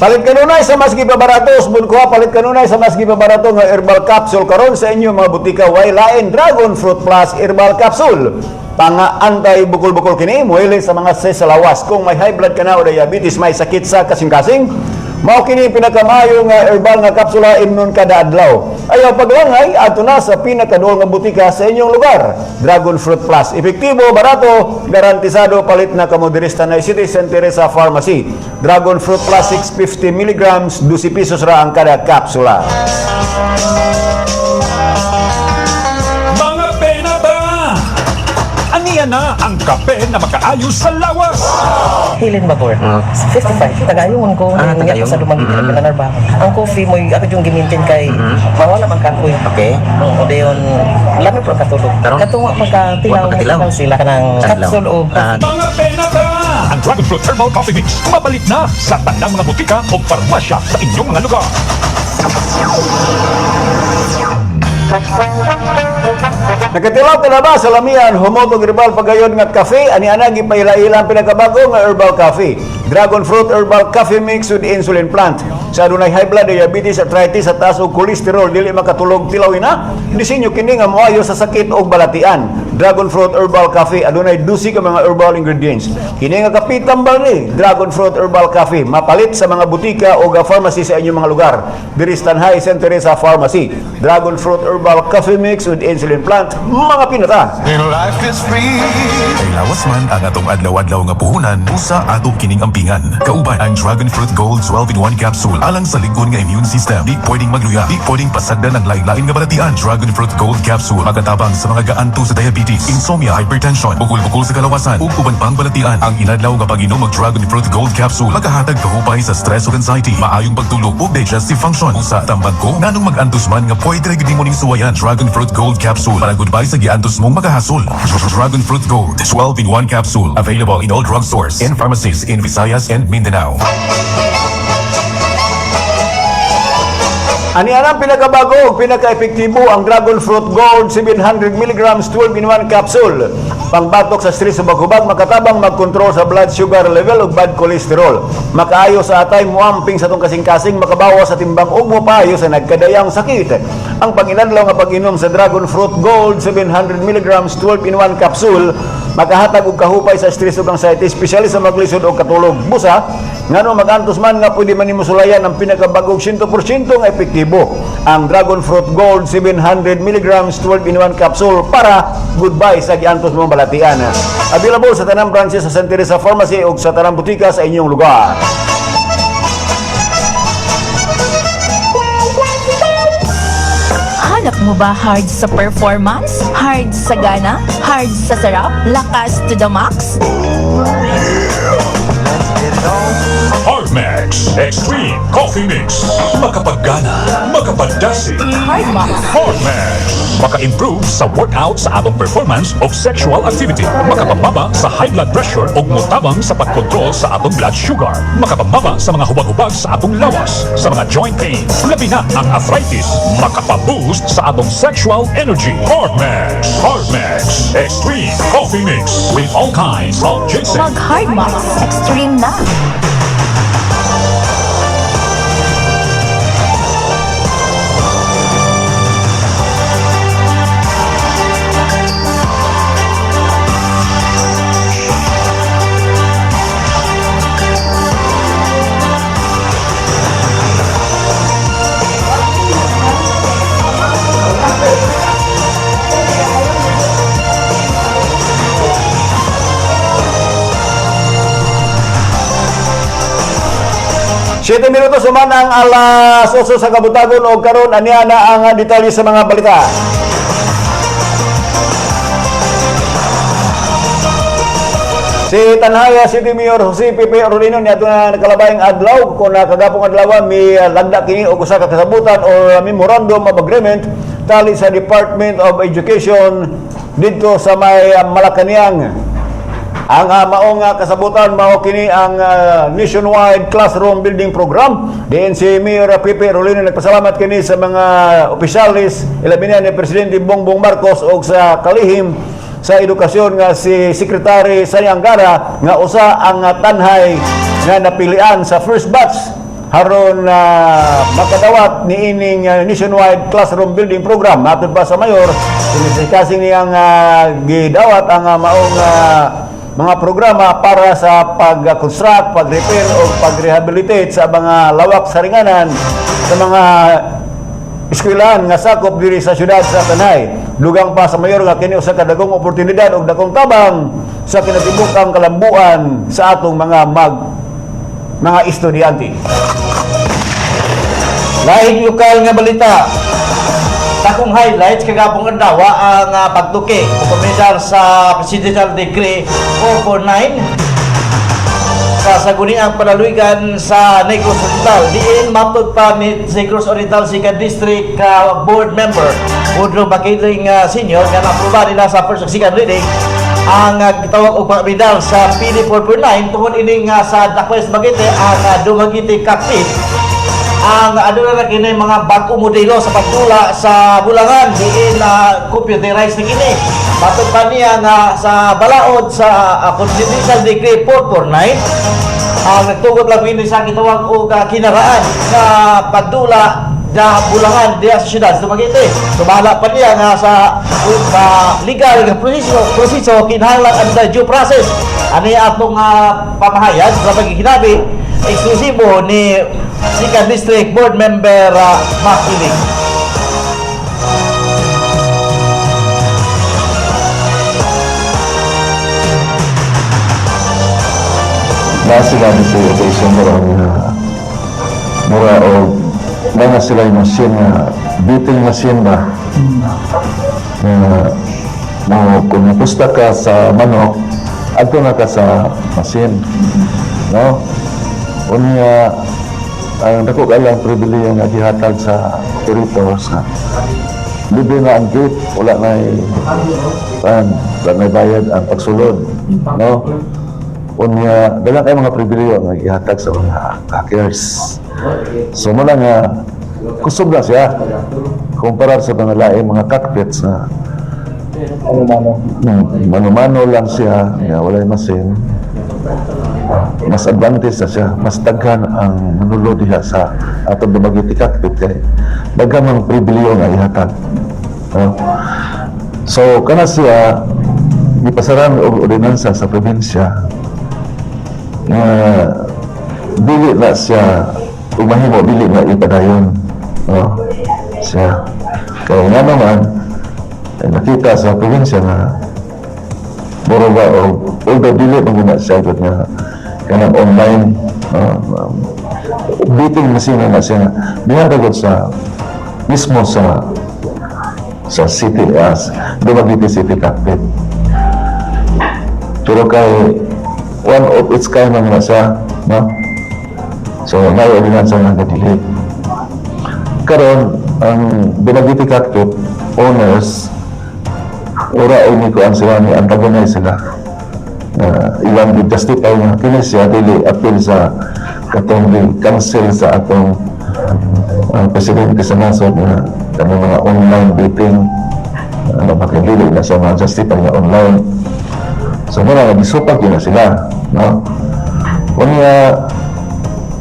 Palit kanunay sa mas gibabarato, usbon ko palit kanunay sa mas gibabarato nga herbal capsule karon sa inyong mga butika way lain Dragon Fruit Plus Herbal Capsule. Panga-antay bukol-bukol kini muhili sa mga sesalawas. Kung may high blood ka na o diabetes, may sakit sa kasing-kasing, mao kini pinakamayo nga herbal nga kapsula imnon kada adlaw. Ayaw paglangay ato na sa pinakaduol nga butika sa inyong lugar. Dragon Fruit Plus, epektibo, barato, garantisado, palit na kamo diri sa Tanay City St. Teresa Pharmacy. Dragon Fruit Plus 650 mg, 12 pesos ra ang kada kapsula. Mga pena ba? Aniya na ang kape na makaayos sa lawas. Hilin ba, Bor? 55. Tagayungon ko. Tagayungon? Sa lumang pinanarba. Ang coffee mo, ako yung gimintin kay mawala man kapoy. Okay. O dayon, lami po katulog. Katunga pagkatilaw sila ka ng capsule o Mga pena ba? Ang Dragon Fruit Herbal Coffee Mix. Mabalik na sa tandang mga butika o farmasya sa inyong mga lugar. Nakatilaw ka na ba sa lamian humotog herbal pagayon nga cafe ani anagi paila-ilang pinakabago nga herbal coffee. Dragon fruit herbal coffee mix with insulin plant. Sa adunay high blood, diabetes, arthritis at taas og cholesterol dili makatulog tilawin na. Disenyo kini nga moayo sa sakit og balatian. Dragon fruit herbal coffee adunay 12 ka mga herbal ingredients. Kini nga kape tambal ni Dragon fruit herbal coffee mapalit sa mga butika o pharmacy sa inyong mga lugar. Diri sa Tanhay Center sa pharmacy. Dragon fruit herbal coffee mix with insulin plant, mga pinata. And life is free. Kay lawas man ang atong adlaw-adlaw nga puhunan, usa atong kining ampingan. Kauban ang Dragon Fruit Gold 12 in 1 capsule alang sa ligon nga immune system. Di pwedeng magluya, di pwedeng pasagdan ng lain-lain nga balatian. Dragon Fruit Gold capsule magatabang sa mga gaanto sa diabetes, insomnia, hypertension, bukol-bukol sa kalawasan ug uban pang balatian. Ang inadlaw nga pag-inom og Dragon Fruit Gold capsule magahatag kahupay sa stress ug anxiety, maayong pagtulog ug digestive function. Usa tambag ko nganong mag-antos man nga pwede ra gid mo ning suwayan Dragon Fruit Gold capsule para goodbye sa giantos mong makahasol. Dragon Fruit Gold 12 in 1 capsule available in all drugstores and pharmacies in Visayas and Mindanao. Ani anang pinakabago ug pinaka-epektibo ang Dragon Fruit Gold 700 mg 12 in 1 capsule. Pangbatok sa stress sa bakubag, makatabang magkontrol sa blood sugar level ug bad cholesterol. Makaayo sa atay muamping sa tong kasing-kasing, makabawas sa timbang ug mopayo sa nagkadayang sakit. Ang panginadlaw nga pag-inom sa Dragon Fruit Gold 700 mg 12 in 1 capsule makahatag og kahupay sa stress ug anxiety, especially sa maglisod og katulog. Busa, ngano magantos man nga pwede man nimo sulayan ang pinakabagong 100% nga epektibo ang Dragon Fruit Gold 700 mg 12 in 1 capsule para goodbye sa giantos mong balatian. Available sa tanang branches sa Santa Teresa Pharmacy ug sa tanang butika sa inyong lugar. Hanap mo ba hard sa performance? Hard sa gana? Hard sa sarap? Lakas to the max? Hardmax Extreme Coffee Mix. Makapagana, makapadasi. Hardmax. Hardmax. Maka-improve sa workout sa atong performance of sexual activity. Makapamaba sa high blood pressure o mutabang sa pagkontrol sa atong blood sugar. Makapamaba sa mga hubag-hubag sa atong lawas. Sa mga joint pains, labi na ang arthritis. Makapaboost sa atong sexual energy. Hardmax. Hardmax Extreme Coffee Mix with all kinds of ginseng. Mag-Hardmax Extreme na. Siyete minutos human ang alas 8 sa kabutagon o karon aniya na ang detalye sa mga balita. Si Tanhaya City Mayor Jose Pepe Rolino niadto na nakalabayang adlaw kung nakagapong adlaw may lagda kini og usa ka kasabutan o memorandum of agreement tali sa Department of Education didto sa may Malacañang. Ang maong kasabutan mao kini ang nationwide classroom building program. Diin si Mayor Pepe Rolino nagpasalamat kini sa mga opisyalis ilabi ni Presidente Bongbong Marcos o sa kalihim sa edukasyon nga si Secretary Sayang Gara nga usa ang Tanhay nga napilian sa first batch haron makadawat ni ining nationwide classroom building program. Matod pa sa mayor, sinisikasin niyang gidawat ang maong mga programa para sa pag-construct, pag-repair o pag-rehabilitate sa mga lawak saringanan sa mga eskwelahan nga sakop diri sa syudad sa Tanay. Dugang pa sa mayor nga kini usa ka dagong oportunidad ug dakong tabang sa kinatibuk-ang kalambuan sa atong mga estudyante. Laing lokal nga balita. Takong highlights kagapong adlaw ang pagtuki o komisar sa Presidential Decree 449 sa guniang panaluigan sa Negros Oriental. Diin matod pa ni Negros Oriental Second District Board Member Woodrow Bakidring Senior nga na-aproba nila sa first ug second reading ang gitawag og pag-abidal sa PD 449 tungod ining sa Dakwes Bagete ang Dumaguete Cockpit ang ano na kini mga bagong modelo sa pagtula sa Bulangan diin na computerized na kini. Matod pa niya nga sa balaod sa Constitutional Decree 449 ang nagtugot lang ini sa gitawag og kinaraan sa pagtula na Bulangan diya sa syudad sa Dumaguete. Sumala pa niya nga sa legal nga proseso kinahanglan ang due process. Ani atong pamahayan sa pagkikinabi eksklusibo ni Second District Board Member Makiling. Sila dito yung occasion mura o mga sila yung machine na beating machine ba kung napusta ka sa manok adto na ka sa machine no unya ang dako kalang pribilehyo nga gihatag sa operators nga libre na ang gate wala na bayad ang pagsulod no unya dalang kay mga pribilehyo nga gihatag sa mga hackers. So muna nga kusog na siya kumpara sa mga laing mga cockpits na mano-mano lang siya nga walay masin. Mas advantage na siya, mas daghan ang manulod diha sa atong Dumaguete cockpit kay daghan ang pribilehyo nga ihatag. So kana siya gipasaran og ordinansa sa probinsya dili na siya umahimo dili na ipadayon siya kaya nga naman nakita sa probinsya na mura ba o although dili maguna siya nga kanang online beating machine na siya bihagod sa mismo sa city Dumaguete City Cockpit pero kay one of its kind lang na siya, no? So, may ordinansa nga na-delete. Karon ang Dumaguete Cockpit owners, ora o ko ang sila ni antagonize sila. Ilang i-justify nga kini siya dili appeal sa katong cancel sa atong presidente sa nasod na kanang mga online dating makilili na sa mga justify nga online. So muna nagisupag yun na sila, no? Kunya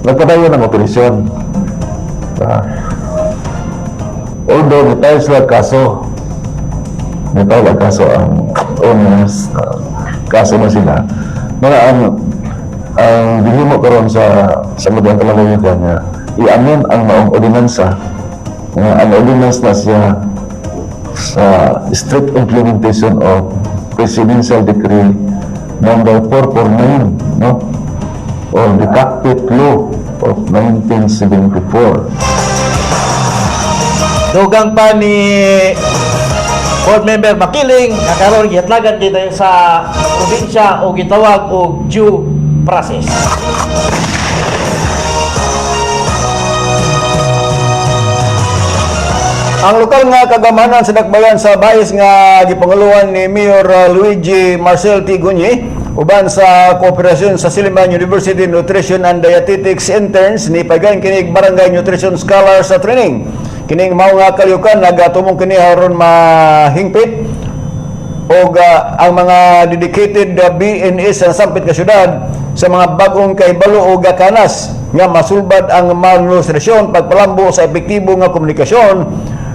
nagpadayon ng operasyon. Although nitayo sila kaso ang owners, kaso na sila. Mga ang dihimo karon sa Madiang Kalalawigan nga i-amend ang maong ordinansa nga ang ordinance na siya sa strict implementation of Presidential Decree number 449, no? Or the Cockpit Law of 1974. Dugang pa ni Board Member Makiling nakaroon gihatlagan dito sa probinsya o gitawag og due process. Ang lokal nga kagamanan sa dakbayan sa Bais nga gipanguluan ni Mayor Luigi Marcel T. Gunye uban sa kooperasyon sa Silliman University Nutrition and Dietetics interns ni pagayon kinig Barangay Nutrition Scholars sa training. Kining mao nga kalyukan nagatumong kini aron mahingpit og ang mga dedicated BNS sa sampit ka syudad sa mga bagong kahibalo o kanas nga masulbad ang malnutrisyon, pagpalambo sa epektibo nga komunikasyon,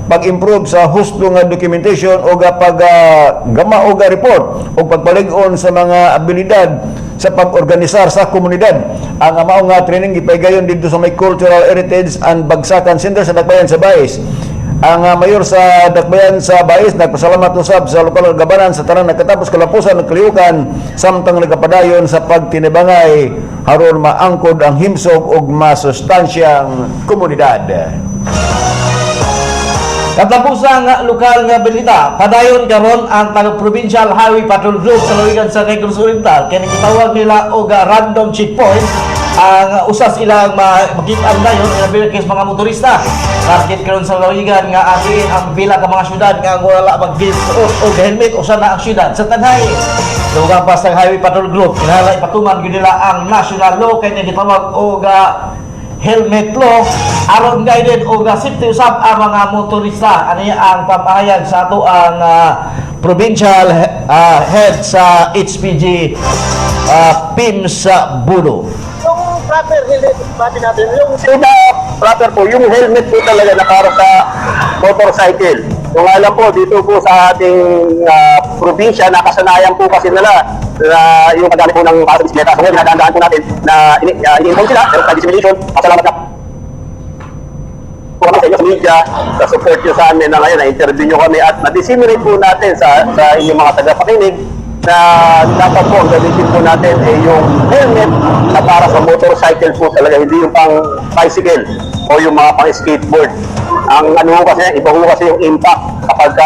pag-improve sa husto nga documentation o paggama o report o pagpalig-on sa mga abilidad sa pag-organisar sa komunidad. Ang mao nga training gipaygayon dito sa may Cultural Heritage and Bagsakan Center sa Dakbayan sa Bais. Ang mayor sa Dakbayan sa Bais nagpasalamat usab sa lokal gabanan sa tanang nagkatapos kalapusan ng kaliukan samtang nagapadayon sa pagtinibangay haron maangkod ang himsog ug masustansyang komunidad. Katapusang lokal nga balita, padayon karon ang taga-provincial highway patrol group sa luwigan sa Negros Oriental kaya gitawag nila og random checkpoint ang usas ilang makita dayon ang mga motorista. Target karon sa luwigan nga atin ang pila ka mga syudad nga wala mag-suot og helmet usa na ang syudad sa Tanhay. Dugang pas ng highway patrol group kinahanglan ipatuman gyud nila ang national law kaya gitawag og helmet law aron guided o safety usab ang mga motorista. Ano ang pamahayag sa ato ang provincial head sa HPG PIMS sa Budo. Yung proper helmet natin, yung proper po, yung helmet po talaga na para sa motorcycle. Kung alam po, dito po sa ating probinsya, nakasanayan po kasi nila na yung paggamit po ng para sa bisikleta. So ngayon, ginagandaan po natin na ini-inform sila, pero sa dissemination, pasalamat na po kami sa inyo sa media, sa support nyo sa amin na ngayon, na-interview nyo kami at na-disseminate po natin sa inyong mga tagapakinig na dapat po ang gamitin po natin ay yung helmet na para sa motorcycle po talaga, hindi yung pang bicycle o yung mga pang skateboard. Ang ano kasi, iba po kasi yung impact kapag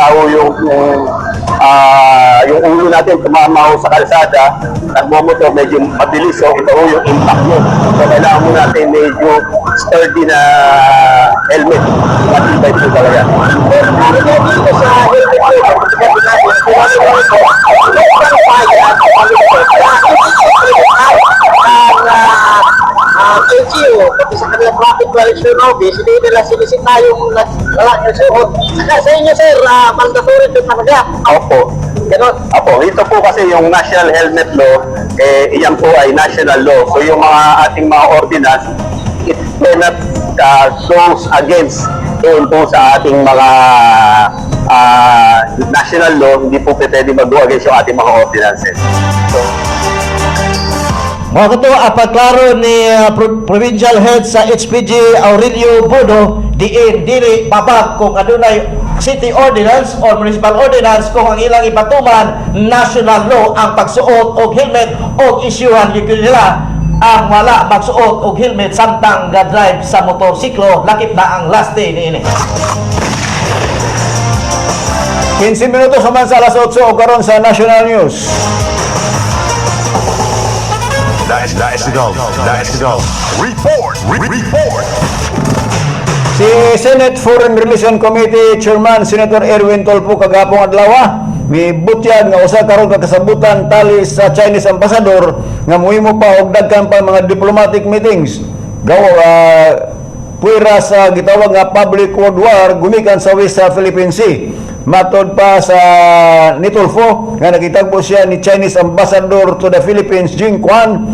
yung ulo natin tumama sa kalsada, nagmamotor medyo mabilis, so ito yung impact mo. So kailangan mo natin medyo sturdy na helmet. Matibay po talaga. Dito sa LGU, pati sa kanilang traffic correction office, hindi nila sinisita yung lalaki suot. Saka sa inyo, sir, mandatory ito talaga. Opo. Ganon. Opo, ito po kasi yung National Helmet Law, iyan po ay national law. So yung mga ating mga ordinance, it cannot goes against yun po sa ating mga national law, hindi po pwede mag-go against yung ating mga ordinances. So, mga kato, pagklaro ni Provincial Head sa HPG Aurelio Budo, dili babag kung adunay city ordinance or municipal ordinance kung ang ilang ipatuman national law ang pagsuot og helmet o isyuhan gyud nila ang wala magsuot og helmet samtang ga-drive sa motorsiklo, lakip na ang last day niini. 15 minutos naman sa alas 8 o karon sa National News. Nice to go. Report. Si Senate Foreign Relations Committee Chairman Senator Erwin Tolpo kagapong adlaw mibutyag nga usa karon ka kasabutan tali sa Chinese ambassador nga muhimo pa og daghan pa mga diplomatic meetings puwera sa gitawag nga public world war gumikan sa West Philippine Sea. Matod pa sa ni Tolpo nga nakitagpo siya ni Chinese Ambassador to the Philippines Jing Quan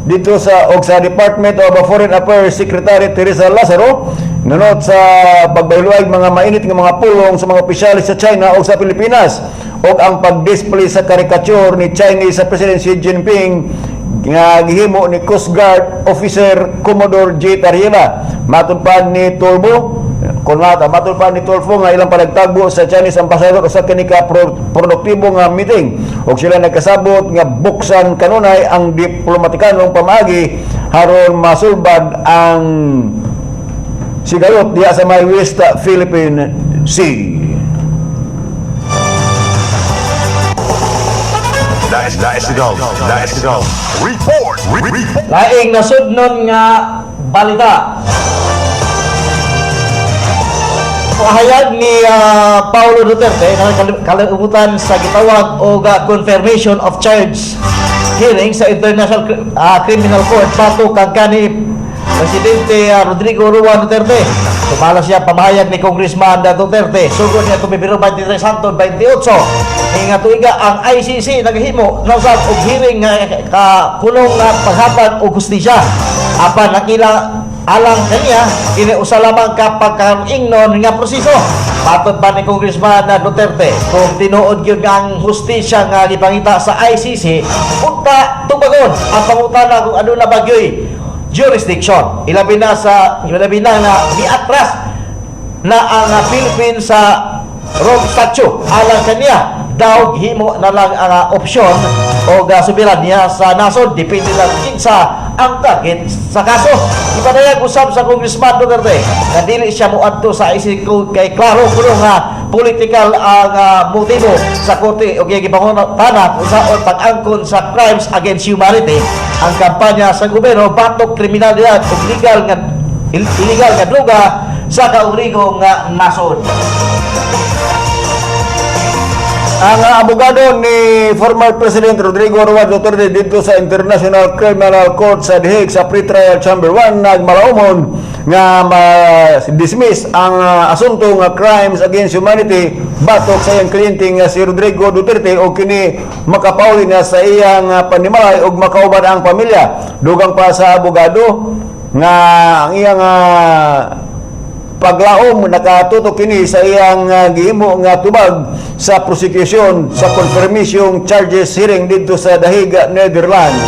dito sa Department of Foreign Affairs Secretary Teresa Lazaro nunod sa pagbayluwag mga mainit nga mga pulong sa mga opisyalis sa China o sa Pilipinas o ang pag-display sa karikature ni Chinese sa President Xi Jinping nga gihimo ni Coast Guard Officer Commodore J. Tariela. Matod pa ni Tolpo nga ilang panagtagbo sa Chinese Ambassador sa kanika produktibo nga meeting o sila nagkasabot nga buksan kanunay ang diplomatikanong pamaagi haron masulbad ang sigalot diya sa may West Philippine Sea. Nice to go. Report. Laing nasudnon nga balita. Pahayag ni Paulo Duterte kalibutan sa gitawag o confirmation of charge hearing sa International Criminal Court bato kang kanip Presidente Rodrigo Roa Duterte. Tumala siya pamahayag ni Congressman Duterte. Sugod niya tumibiro 23 Santo 28. Nga tuiga ang ICC naghimo nasab og hearing nga kulong nga paghatag og hustisya. Apan nakila alang kaniya iniusa lamang kapag ingnon nga proseso. Patod pa ni Congressman Duterte kung tinuod gyud ang hustisya nga gipangita sa ICC unta tubagon ang pangutana kung ano na bagyoy jurisdiction. Ilabi na nga miatras na ang Philippines sa Rome Statute alang kaniya daw himo na lang ang opsyon o soberanya sa nasod depende lang sa ang target sa kaso. Ipadayag usab sa Congressman Duterte na dili siya moadto sa ICC kay klaro kuno nga political ang motibo sa korte o gipangutana usaon pag-angkon sa crimes against humanity ang kampanya sa gobyerno batok kriminalidad ug illegal nga droga sa kaurigong nasod. Ang abogado ni former President Rodrigo Roa Duterte dito sa International Criminal Court sa The Hague sa Pretrial Chamber 1 nagmalaumon nga ma-dismiss ang asunto nga crimes against humanity batok sa iyang kliyente nga si Rodrigo Duterte o kini makapauli na sa iyang panimalay o makaubad ang pamilya. Dugang pa sa abogado nga ang iyang paglaom nakatutok kini sa iyang gihimo nga tubag sa prosecution sa confirmation charges hearing dito sa The Hague, Netherlands.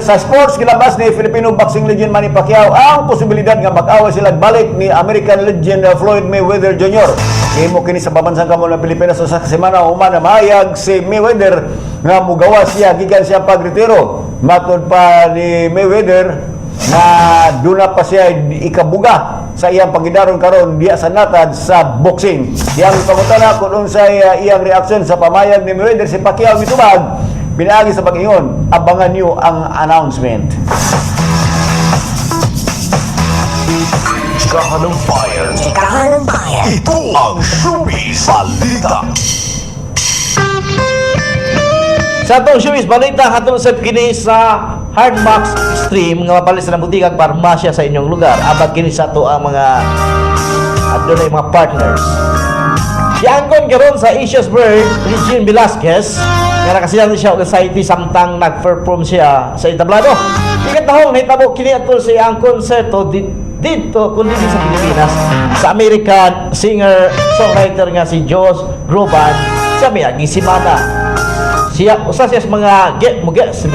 Sa sports, gilabas ni Filipino boxing legend Manny Pacquiao ang posibilidad nga mag-away sila balik ni American legend Floyd Mayweather Jr. Imo kini sa pabansang kamo ng Pilipinas sa semana human na mahayag si Mayweather nga mugawas siya gikan siya pagretiro. Matod pa ni Mayweather na duna pa siya ikabuga sa iyang pagidaron karon diya sa natad sa boxing. Yang pangutana kung unsay iyang reaksyon sa pamayag ni Mayweather si Pacquiao mitubag pinaagi sa pag-ingon, abangan niyo ang announcement. Chikahan ng Bayan. Chikahan ng Bayan. Ito ang Showbiz Balita. Sa itong showbiz balita, katong sa kini sa Hardmax Stream nga mapalis na butikang parmasya sa inyong lugar. Abag kini sa ito ang mga doon ay mga partners. Siangkon karon sa Asia's Bird, Regine Velasquez, nga nakasilang siya og society samtang nag-perform siya sa entablado. Ikatahong nahitabo kini atol sa iyang konserto dito kundi sa Pilipinas sa American singer-songwriter nga si Josh Groban sa miaging simana. Siya usa siya sa mga guest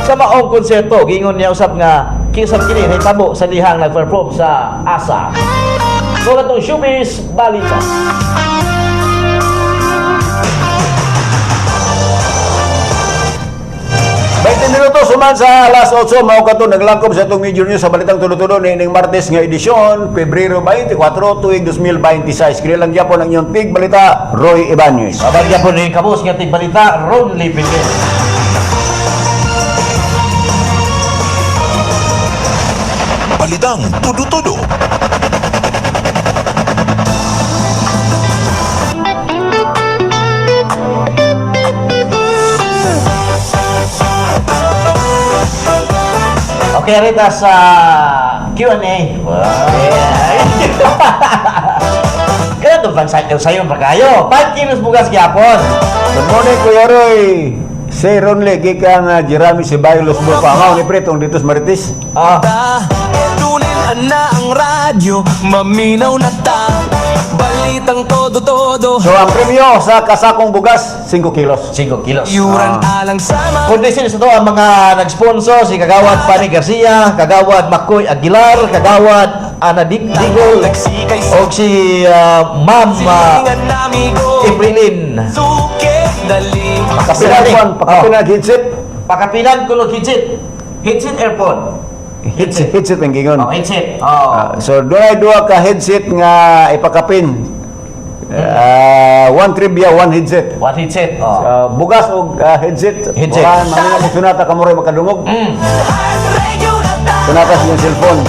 sa maong konserto gingon niya usab nga kisab kini nahitabo sa dihang nag-perform sa ASA. So katong showbiz balita. 20 minutos suman sa alas 8 mao kato naglangkob sa itong major news sa balitang tulo-tulo ni ining Martes nga edisyon Pebrero 24 tuig 2026. Kini lang gyapon ang inyong tig balita Roy Ibanez. Abang gyapon ni kabus nga tig balita Ron Lipinge. Balitang tudo-tudo. Okay, rita sa Q&A. Wow. Kaya itong pang-cycle sa'yo, pagkayo. 5 kilos bugas gyapon. Good morning, Kuya Roy. Si Ron Legi kang Jeremy si Baylos Bulpamaw ni Pretong dito sa Marites. Tunin na ang radyo, maminaw na ta. Balitang todo-todo. So ang premyo sa kasakong bugas 5 kilos. 5 kilos. Yuran alang sama. Kondisyon sa ito ang mga nag-sponsor, si Kagawad Pani Garcia, Kagawad Makoy Aguilar, Kagawad Ana Digol, o si Ma'am Iprilin. Pakapinan headset. Pakapinan kulog headset. Headset earphone. Headset ang gingon. Oh, headset. So doon duha ka headset nga ipakapin. One trivia, one headset. One headset. Bugas o headset. Headset. Mga sunata ka mo rin makadungog. Sunata sa iyong cellphone.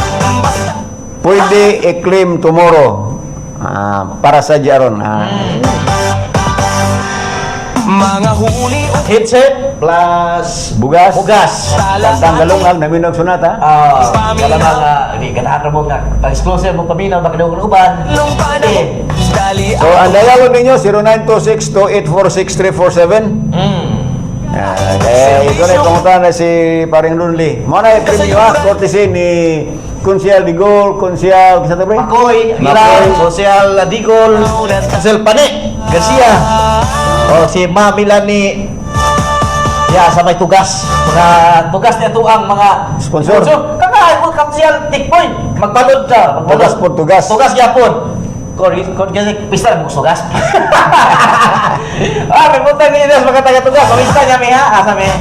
Pwede i-claim tomorrow. Para sa Jaron. Mga huli headset plus bugas. Tantang galungan namin ng sunata. Kala mga hindi ganahan mo nga pag-exclusive mo paminaw baka daw uban. So ang dialog ninyo 0926-2846-347. Ito na ipangutan na si Paring Lunli. Muna yung premyo courtesy ni Konsyal Digol, Konsyal kisa to ba? Makoy Aguilar, Konsyal Digol, Konsyal Pane Garcia. O si Mami Lani sa may tugas. Mga tugas niya to ang mga sponsor. Kakain mo kapsiyal tikpoy. Magbalod ka. Tugas po tugas. Tugas yapon. Kon kasi pista mo tugas. May punta ni Ines mga taga-tugas. Pista niya may asa may.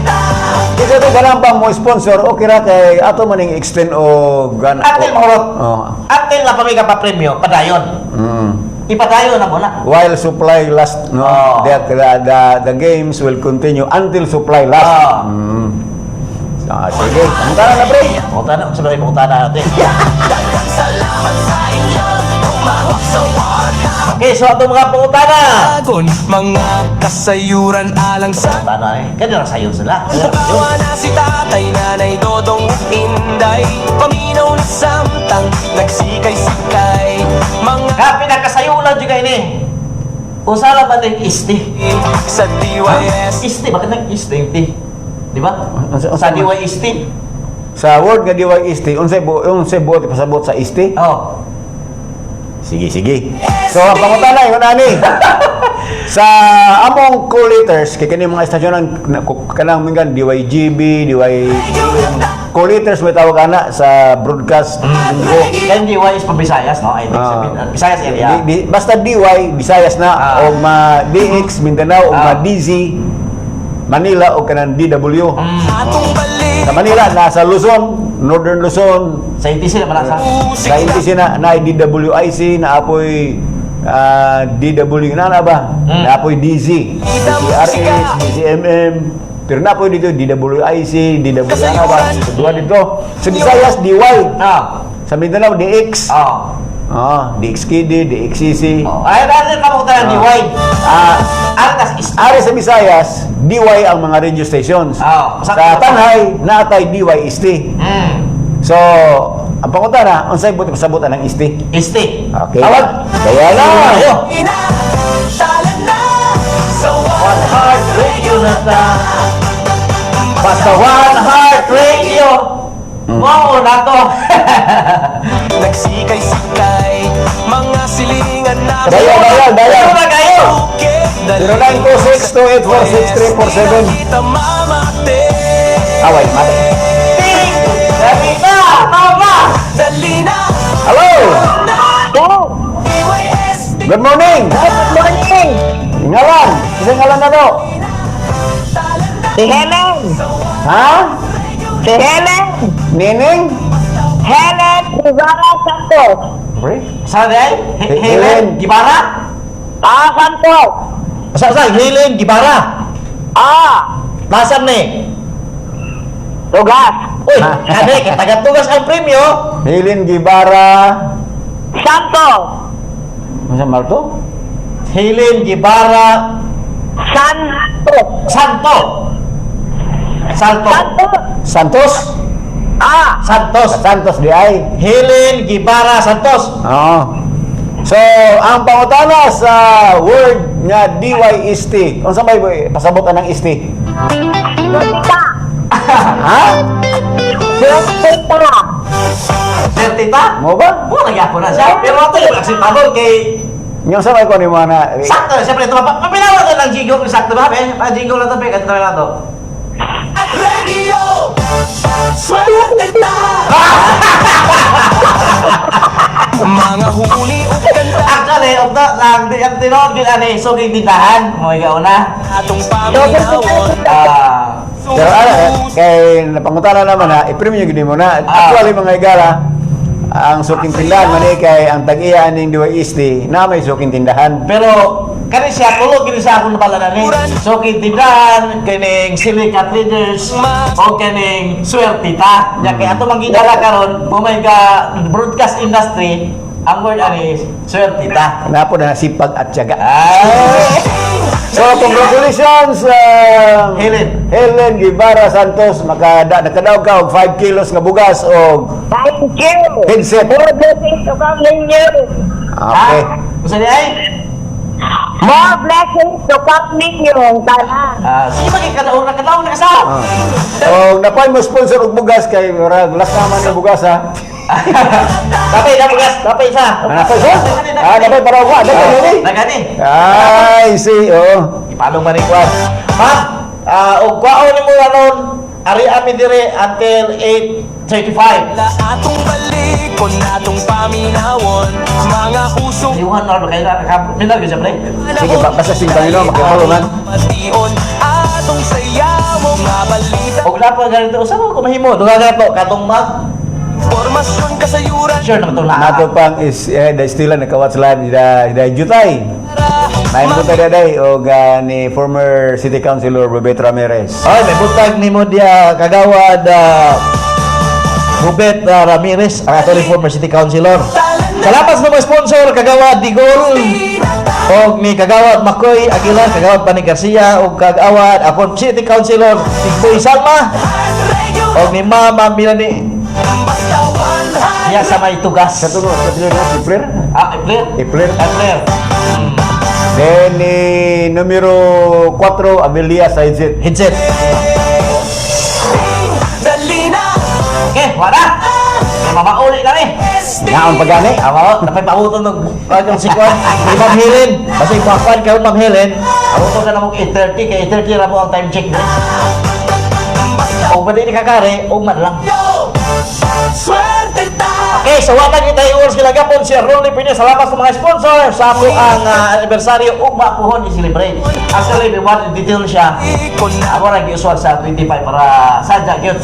Kasi ito ganang ba mo sponsor o kira kay ato maning extend o gan. Atin mahurot. Atin na pamika pa premyo padayon. Ipadayon na mo na. While supply last, no? The games will continue until supply last. Sige, pangutana na, pre. Pangutana, sabay pangutana natin. Okay, so itong mga pangutana. Mga kasayuran alang sa Pangutana kanya na sayo sila. Tawa na si tatay, nanay, dodong, inday. Paminaw na samtang, nagsikay-sikay. Pinakasayulan juga ini. Usala ba din isti? Sa DYS. Isti, bakit nag-isti? Di ba? Sa DYS isti. Sa word nga DYS, unsay buot pasabot sa isti? Oh. Sige. So, ang pangutana yun ani. Sa among co-letters, kay kani mga istasyon kanang mingan DYGB, co-letters may tawag ana sa broadcast. Kan DY is Bisayas, no? I think Bisayas area. Basta DY Bisayas na o DX Mindanao o DZ Manila o kanang DW. Sa Manila nasa Luzon, Northern Luzon, sa ITC na malasa. Sa ITC na DWIC na apoy DW na ba? Na apoy DZ, DRS, DCMM. Pero na apoy dito DWIC, DW na ba? Dua dito. Sa Visayas DY. Sa Mindanao DX. DXKD, DXCC. Ay, natin ka mo ng DY. Ari sa Visayas, DY ang mga radio stations. Sa Tanhay, naatay DY IST. So, ang pangutana, unsay buti pasabutan ng IST? IST. Okay. Kaya na. One Heart Radio na ta. Basta One Heart Radio. Wow, na to. Nagsikay-sikay, mga silingan na Dayo. Kayo. 0926-284-6347. Away, mati. Dali na! Tama! Dali na! Hello! Good morning! Good morning! Ngalan? Isa ngalan na to? Si Helen! Ha? Si Helen! Nining? Helen Rivera Santos! Saan eh? Helen Gibara? Santos! Saan? Helen Gibara? Nasaan ni? Tugas! Uy, kani, taga-tugas ang premyo. Helen Gibara. Santos! Masa Marto? Helen Gibara Santos! Santos? Santos di ay. Helen Gibara Santos. So, ang pangutana sa word nga DYST, kung saan may pasabutan ng IST? Ha? Sertita? Mo ba? Lagi ako na siya. Pero ito yung aksiptador kay... Yung sa may ko ni mga na... Sakto, siyempre ito. Mapinawa ko ng jingle. Sakto ba? Jingle na ito, pe. Ganito na ito. Radio! Swerte na! Mga huli o ganda. Actually, ang tinood yun, suging tindahan. Mga ikaw na. Atong paminawon. Pero kay napangutana naman ha, i-premium gini mo na. Actually mga igara, ang suking tindahan man kay ang tag-iya ning DYST na may suking tindahan. Pero kani siya tulog gini sa akong napala ni. Suking tindahan, kaning Silica Traders, o kaning Swertita. Nya kay ato mangidala karon, may broadcast industry, ang word ani Swertita. Napo na sipag at tiyaga. So, congratulations Helen Guevara Santos, nakadaog ka og 5 kilos nga bugas og Thank you! headset. More blessings to come ninyo! Okay. Gusto niya ay? More blessings to come ninyo ang tanan! Sige ba kadaon na kasaw? So, napoy mo sponsor og bugas kay last naman ng bugas ha. Tapay na bugas, tapay sa. Napay sa? Napay para ako. Nagani. Ay, see, Ipalong man ikuan. Ma'am, og kwaon ni mo anon, ari ami dire until 8:35. Atong balikon, atong paminawon. Mga usong Iwan na kay minag siya pre. Sige, basta simpang ino, makipulunan. mation. Atong sayaw, mga balita. Og lapo ganito usa ko mahimo, dugaga to katong mag Formasyon kasayuran. sure naman to na. Nato pang is the stilan nakawats live da jutay. May buta daday o ni former City Councilor Bobet Ramirez. Ay, may butag ni mo dia kagawad Bobet Ramirez, ang ato former city councilor. Salamat sa mga sponsor, kagawad Digol, o ni kagawad Makoy Aguilar, kagawad Pani Garcia, o kagawad akong city councilor Tigboy Salma, o ni Mama Milani. Niya sa may tugas. Sa tunod na, Ipler? Ipler. Ipler. Ipler. Then, ni numero 4, Amelia sa headset. Headset. Okay, wala. Mamauli na eh. Nga ang pagani. Ako, napay pauton ng kanyang sikwan. Kay Ma'am Helen. Kasi ipakwan kayo, Ma'am Helen. Ako ka na mong 8:30. Kaya 8:30 na mo ang time check. O ba di kakare, o man lang. Okay, so wala kita i-oras kilagapon si Rolly Pina. Salamat sa mga sponsor sa ako ang anibersaryo ugma puhon i-celebrate. Actually, may one detail siya. Ako nag-iuswag sa 25 para sadya yun.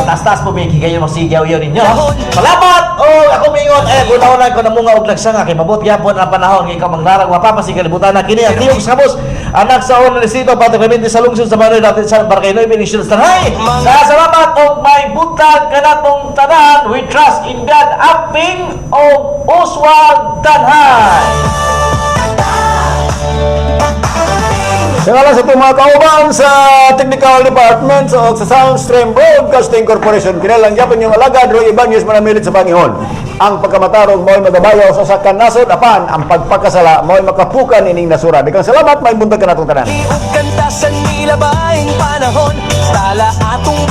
Tas-tas po may kayo magsigaw yun ninyo. Salamat! O ako mingon, gunaw ko na mga uglagsanga kay mabot yapon ang panahon kay kamanglarang mapapasigalibutana kini ang tiyong sabos anak sa unang distrito Pato Clemente sa lungsod sa Manoy natin sa Barangay Noy Benicios Tanhay. Salamat og may butag kanatong tanan. We trust in God. Aping o Oswald Tanhay. Salamat sa itong mga kauban sa Technical Department o sa Soundstream Broadcasting Corporation. Kinalang yapon yung alagad Roy Ibanez manamilit sa Panginoon. Ang pagkamatarong mo'y magabayaw sa sakan nasod apan ang pagpakasala mo'y makapukan ining nasura. Dikang salamat may buntag ka natong tanan. Kanta sa nilabaing panahon, tala atong